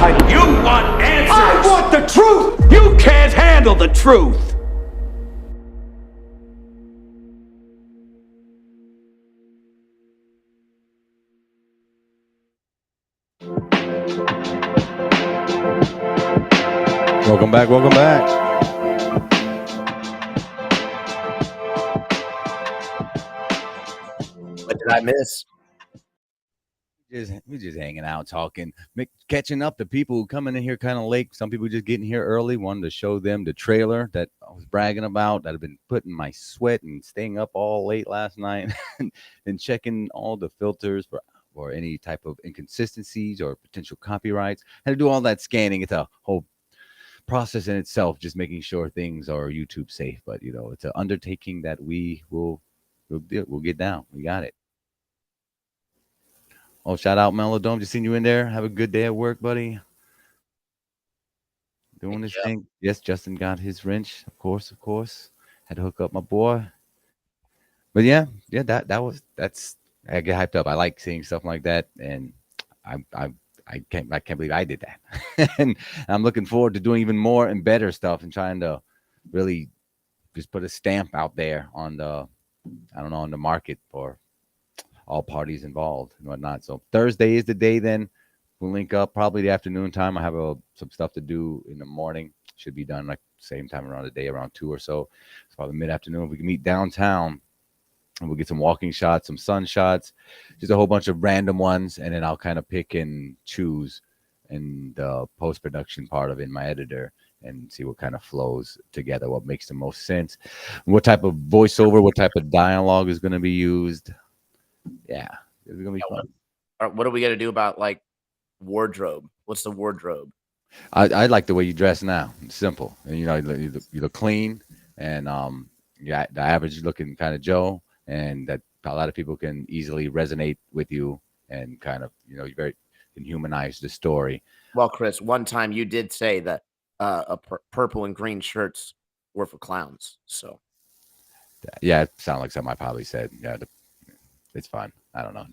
entitled. You want answers. I want the truth. You can't handle the truth. Welcome back. Welcome back. What did I miss? We're just hanging out, talking, catching up to people who coming in here kind of late. Some people just getting here early. Wanted to show them the trailer that I was bragging about, that I've been putting my sweat and staying up all late last night and checking all the filters for any type of inconsistencies or potential copyrights. Had to do all that scanning. It's a whole process in itself, just making sure things are YouTube safe. But it's an undertaking that we'll get down. We got it. Oh, shout out Melodome. Just seen you in there. Have a good day at work, buddy. Doing this thing. Yes, Justin got his wrench. Of course. Had to hook up my boy. But yeah, that's I get hyped up. I like seeing stuff like that, and I can't believe I did that. And I'm looking forward to doing even more and better stuff and trying to really just put a stamp out there on the market for all parties involved and whatnot. So Thursday is the day. Then we'll link up probably the afternoon time. I have some stuff to do in the morning. Should be done like same time around the day, around 2 or so. It's probably mid-afternoon. We can meet downtown and we'll get some walking shots, some sun shots, just a whole bunch of random ones. And then I'll kind of pick and choose in the post-production part of it in my editor and see what kind of flows together, what makes the most sense, what type of voiceover, what type of dialogue is going to be used. Yeah, it's gonna be fun. What are we gonna do about like wardrobe? What's the wardrobe? I like the way you dress now. It's simple, and you look clean, and the average looking kind of Joe, and that a lot of people can easily resonate with you, and kind of you very can humanize the story. Well, Chris, one time you did say that purple and green shirts were for clowns. So yeah, it sounded like something I probably said. Yeah. It's fun. I don't know.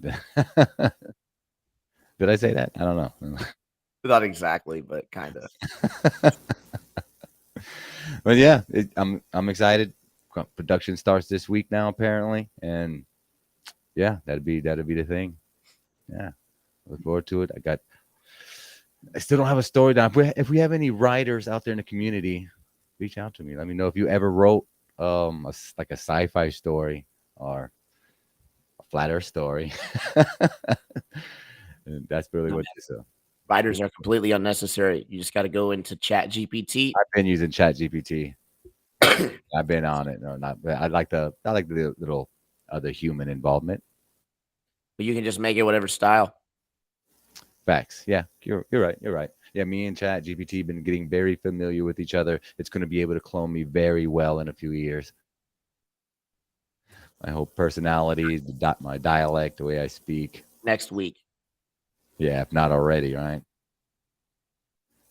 Did I say that? I don't know. Not exactly, but kind of. But yeah, I'm excited. Production starts this week now, apparently, and yeah, that'd be the thing. Yeah, look forward to it. I still don't have a story down. If we have any writers out there in the community, reach out to me. Let me know if you ever wrote a sci-fi story or flat earth story. That's really what this is. Writers are completely unnecessary. You just got to go into Chat GPT. I've been using Chat GPT. I've been on it. No, not. I like the little other human involvement. But you can just make it whatever style. Facts. Yeah, you're right. You're right. Yeah, me and Chat GPT been getting very familiar with each other. It's going to be able to clone me very well in a few years. My whole personality, my dialect, the way I speak. Next week. Yeah, if not already, right?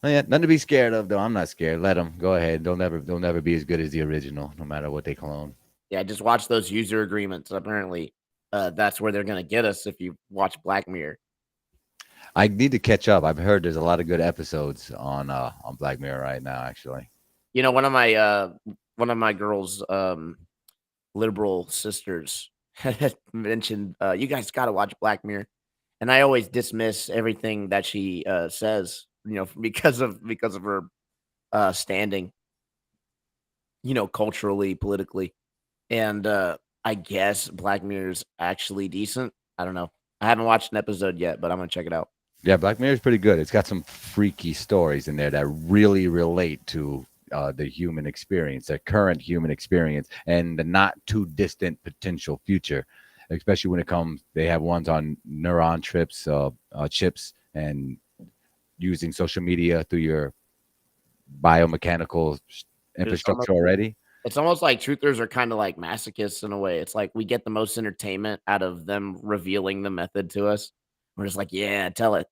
Well, yeah, nothing to be scared of, though. I'm not scared. Let them go ahead. They'll never be as good as the original, no matter what they clone. Yeah, just watch those user agreements. Apparently, that's where they're going to get us if you watch Black Mirror. I need to catch up. I've heard there's a lot of good episodes on Black Mirror right now, actually. One of my girls' liberal sisters had mentioned you guys got to watch Black Mirror, and I always dismiss everything that she says, because of her standing, culturally, politically, and I guess Black Mirror's actually decent. I don't know. I haven't watched an episode yet, but I'm gonna check it out. Yeah, Black Mirror is pretty good. It's got some freaky stories in there that really relate to the human experience, the current human experience, and the not too distant potential future. Especially when it comes, they have ones on neuron chips, and using social media through your biomechanical infrastructure already. It's almost like truthers are kind of like masochists in a way. It's like we get the most entertainment out of them revealing the method to us. We're just like, yeah, tell us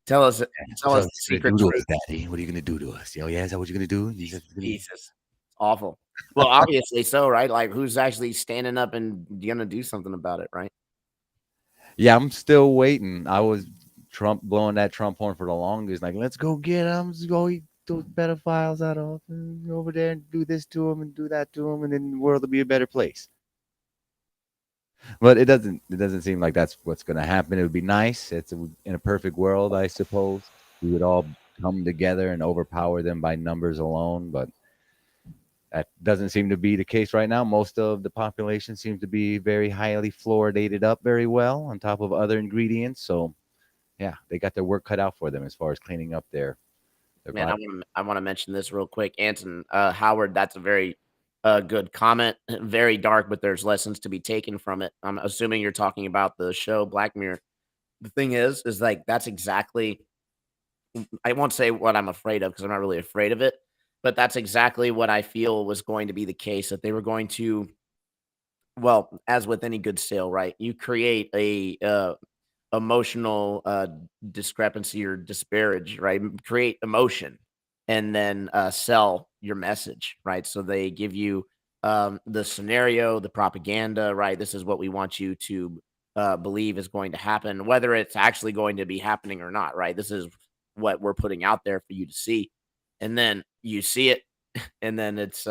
the secret truth. Daddy, what are you gonna do to us? Yo, yeah, is that what you're gonna do? Jesus, it's awful. Well, obviously so, right? Like, who's actually standing up and gonna do something about it, right? Yeah, I'm still waiting. I was Trump blowing that Trump horn for the longest, like, let's go get them, let's go eat those pedophiles out of over there and do this to them and do that to them, and then the world will be a better place. But it doesn't seem like that's what's going to happen. It would be nice. In a perfect world, I suppose, we would all come together and overpower them by numbers alone. But that doesn't seem to be the case right now. Most of the population seems to be very highly fluoridated up very well on top of other ingredients. So, yeah, they got their work cut out for them as far as cleaning up their Man, body. I want to mention this real quick. Anton Howard, that's a very good comment. Very dark, but there's lessons to be taken from it. I'm assuming you're talking about the show Black Mirror. The thing is like that's exactly. I won't say what I'm afraid of because I'm not really afraid of it, but that's exactly what I feel was going to be the case. That they were going to, well, as with any good sale, right? You create a emotional discrepancy or disparage, right? Create emotion and then sell your message, right? So they give you the scenario, the propaganda, right? This is what we want you to believe is going to happen, whether it's actually going to be happening or not, right? This is what we're putting out there for you to see. And then you see it, and then it's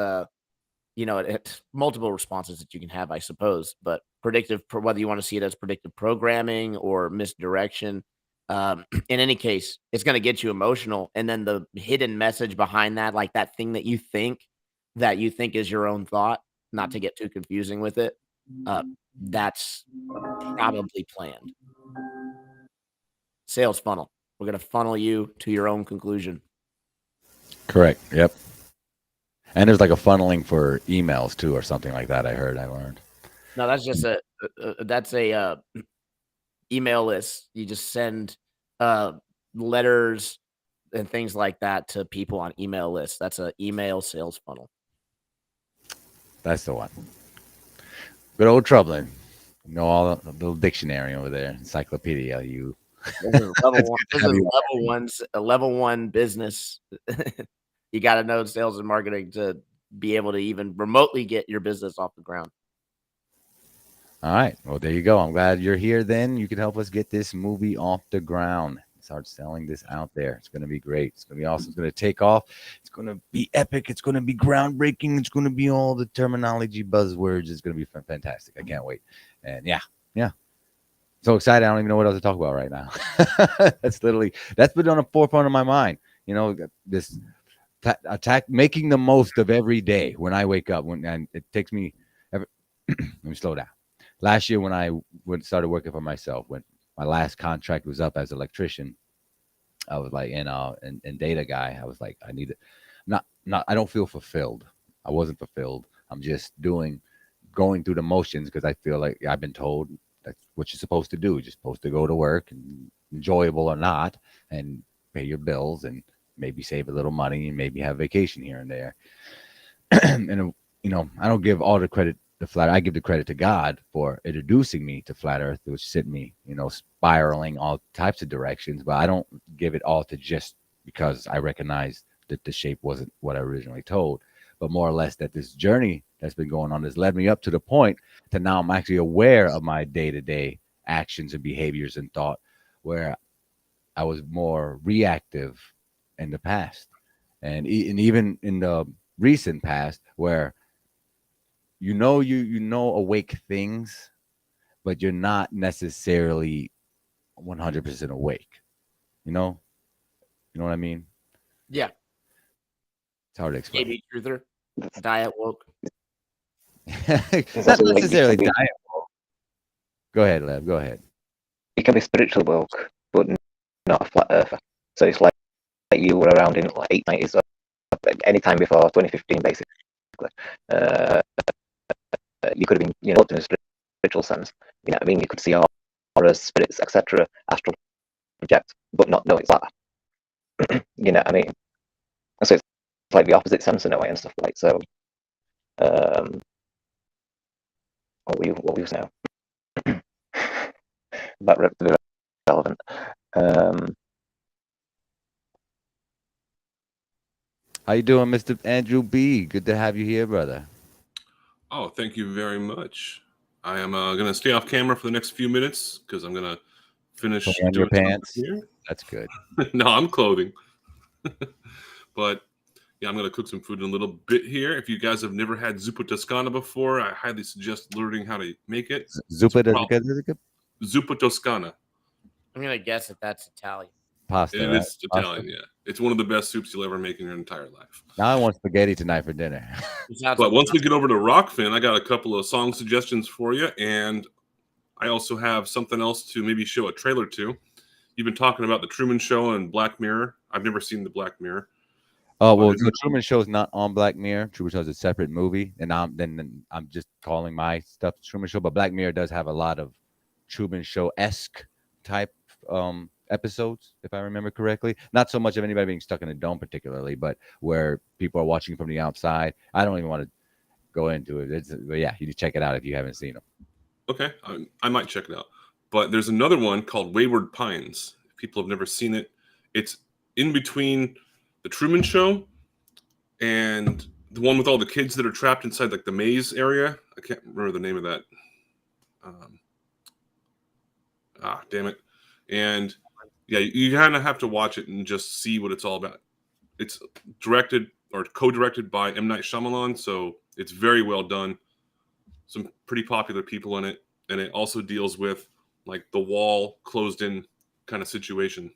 it's multiple responses that you can have, I suppose, but whether you want to see it as predictive programming or misdirection, in any case, it's going to get you emotional. And then the hidden message behind that, like that thing that you think is your own thought, not to get too confusing with it, that's probably planned. Sales funnel. We're going to funnel you to your own conclusion. Correct. Yep. And there's like a funneling for emails too, or something like that. I learned. No, that's just a email list. You just send letters and things like that to people on email lists. That's an email sales funnel. That's the one. Good old troubling. You know, all the little dictionary over there, encyclopedia. You. This is level one business. You got to know sales and marketing to be able to even remotely get your business off the ground. All right. Well, there you go. I'm glad you're here then. You can help us get this movie off the ground. Start selling this out there. It's going to be great. It's going to be awesome. It's going to take off. It's going to be epic. It's going to be groundbreaking. It's going to be all the terminology buzzwords. It's going to be fantastic. I can't wait. And yeah. So excited. I don't even know what else to talk about right now. That's been on the forefront of my mind. You know, this making the most of every day when I wake up. And it takes me. Let me slow down. Last year when I started working for myself, when my last contract was up as an electrician, I was like, and data guy, I was like, I need it. I don't feel fulfilled. I wasn't fulfilled. I'm just going through the motions because I feel like I've been told that's what you're supposed to do. You're supposed to go to work, and enjoyable or not, and pay your bills and maybe save a little money and maybe have vacation here and there. And I don't give all the credit to Flat Earth. I give the credit to God for introducing me to Flat Earth, which sent me, spiraling all types of directions. But I don't give it all to just because I recognize that the shape wasn't what I originally told, but more or less that this journey that's been going on has led me up to the point that now I'm actually aware of my day-to-day actions and behaviors and thought, where I was more reactive in the past, and even in the recent past, where you know awake things, but you're not necessarily 100% awake. You know what I mean? Yeah. It's hard to explain. KB Truther, diet woke. Not necessarily diet woke. Go ahead, Lev. Go ahead. You can be spiritual woke, but not a flat earther. So it's like you were around in like 890s or any time before 2015, basically. You could have been, looked in a spiritual sense. You know what I mean? You could see auras, spirits, etc., astral project, but not know it's that. You know what I mean? And so it's like the opposite sense in a way and stuff like so. What were you saying now? About to be relevant. How you doing, Mr. Andrew B? Good to have you here, brother. Oh, thank you very much. I am going to stay off camera for the next few minutes because I'm going to finish Put on your doing something pants. here. That's good. No, I'm clothing. But yeah, I'm gonna cook some food in a little bit here. If you guys have never had zuppa toscana before, I highly suggest learning how to make it. Zuppa does good. Zuppa toscana. I'm gonna guess that that's Italian. Pasta. It Right? is Italian, yeah. It's one of the best soups you'll ever make in your entire life. Now I want spaghetti tonight for dinner. But once we get over to Rockfin, I got a couple of song suggestions for you, and I also have something else to maybe show a trailer to. You've been talking about the Truman Show and Black Mirror. I've never seen the Black Mirror. Oh well, the Truman Show is not on Black Mirror. Truman Show is a separate movie, and then I'm just calling my stuff Truman Show. But Black Mirror does have a lot of Truman Show-esque type episodes, if I remember correctly. Not so much of anybody being stuck in a dome, particularly, but where people are watching from the outside. I don't even want to go into it. But yeah, you need to check it out if you haven't seen them. Okay, I might check it out. But there's another one called Wayward Pines. If people have never seen it, it's in between the Truman Show and the one with all the kids that are trapped inside like the maze area. I can't remember the name of that. Damn it. And yeah, you kind of have to watch it and just see what it's all about. It's directed or co-directed by M. Night Shyamalan, so it's very well done. Some pretty popular people in it, and it also deals with like the wall closed in kind of situation.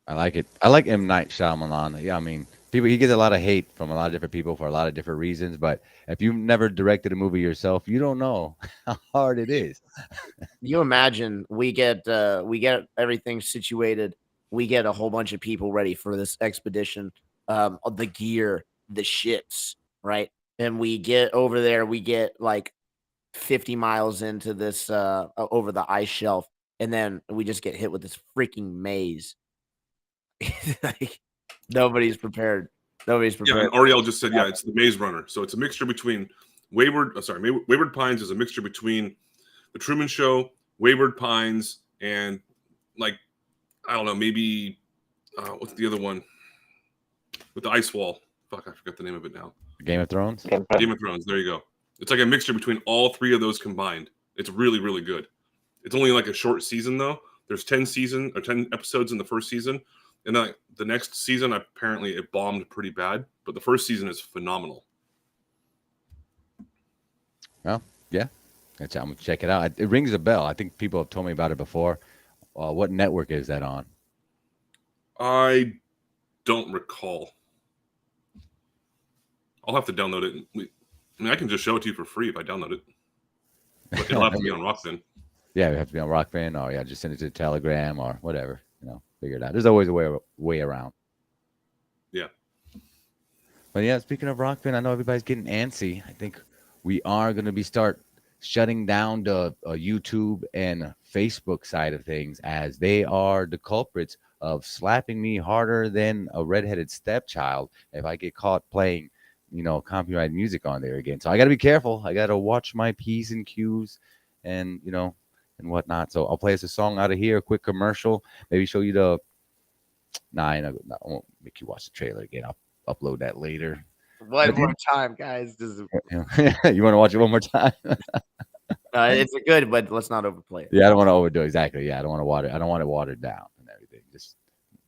I like it. I like M. Night Shyamalan. Yeah, I mean, he gets a lot of hate from a lot of different people for a lot of different reasons. But if you've never directed a movie yourself, you don't know how hard it is. You imagine we get everything situated. We get a whole bunch of people ready for this expedition, the gear, the ships, right? And we get over there. We get like 50 miles into this over the ice shelf, and then we just get hit with this freaking maze. Like, nobody's prepared. Yeah, and Ariel just said, yeah, it's the Maze Runner. So it's a mixture between Wayward Pines is a mixture between the Truman Show, Wayward Pines, and like, I don't know, maybe what's the other one with the ice wall? Fuck, I forgot the name of it now. Game of Thrones? Game of Thrones, there you go. It's like a mixture between all three of those combined. It's really, really good. It's only like a short season though. There's 10 episodes in the first season. And then the next season, apparently it bombed pretty bad, but the first season is phenomenal. Well, yeah. I'm going to check it out. It rings a bell. I think people have told me about it before. What network is that on? I don't recall. I'll have to download it. I mean, I can just show it to you for free if I download it. But it'll have to be on Rockfin. Yeah, it have to be on Rockfin, or just send it to Telegram or whatever. Figure it out. There's always a way around. Yeah. But yeah, speaking of Rockfin, I know everybody's getting antsy. I think we are going to start shutting down the YouTube and Facebook side of things, as they are the culprits of slapping me harder than a redheaded stepchild if I get caught playing, copyright music on there again. So I got to be careful. I got to watch my P's and Q's and, and whatnot. So I'll play us a song out of here, a quick commercial, maybe show you I won't make you watch the trailer again. I'll upload that later. One more time, guys. You want to watch it one more time? It's good, but let's not overplay it. Yeah, I don't want to overdo it. Exactly. Yeah, I don't want it watered down and everything. Just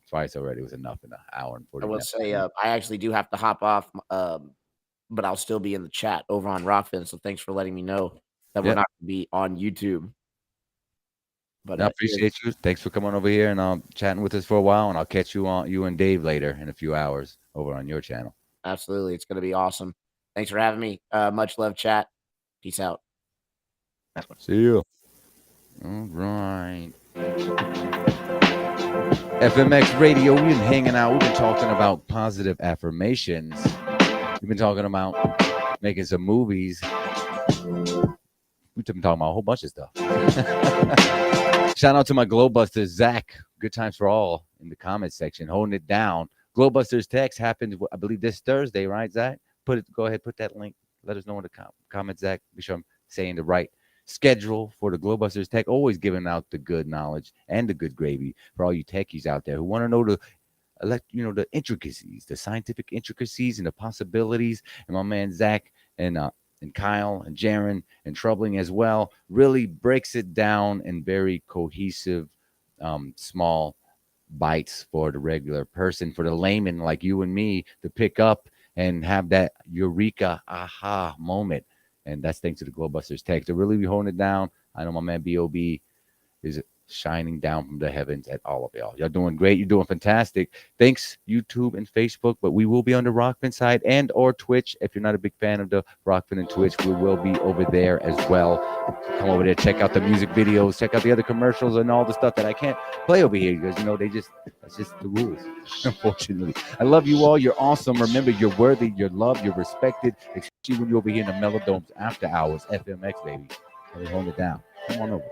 twice already was enough in an hour and 40 minutes. I will say, I actually do have to hop off, but I'll still be in the chat over on Rockfin. So thanks for letting me know that we're not going to be on YouTube. But I appreciate you. Thanks for coming over here and chatting with us for a while. And I'll catch you and Dave later in a few hours over on your channel. Absolutely. It's going to be awesome. Thanks for having me. Much love, chat. Peace out. See you. All right. FMX Radio. We've been hanging out. We've been talking about positive affirmations. We've been talking about making some movies. We've been talking about a whole bunch of stuff. Shout out to my Glowbusters, Zach. Good times for all in the comments section, holding it down. Glowbusters text happens, I believe, this Thursday, right, Zach? Go ahead, put that link. Let us know in the comments, Zach. Be sure I'm saying the right schedule for the Glowbusters tech. Always giving out the good knowledge and the good gravy for all you techies out there who want to know the intricacies, the scientific intricacies and the possibilities. And my man Zach and and Kyle and Jaron and Troubling as well, really breaks it down in very cohesive, small bites for the regular person, for the layman like you and me to pick up and have that eureka aha moment. And that's thanks to the Glowbusters text. To really be holding it down. I know my man B.O.B. is shining down from the heavens at all of y'all. Y'all doing great. You're doing fantastic. Thanks, YouTube and Facebook. But we will be on the Rockfin side and or Twitch. If you're not a big fan of the Rockfin and Twitch, we will be over there as well. Come over there, check out the music videos, check out the other commercials and all the stuff that I can't play over here because, that's just the rules, unfortunately. I love you all. You're awesome. Remember, you're worthy, you're loved, you're respected, especially when you're over here in the Melodomes after hours, FMX, baby. And we're holding it down. Come on over.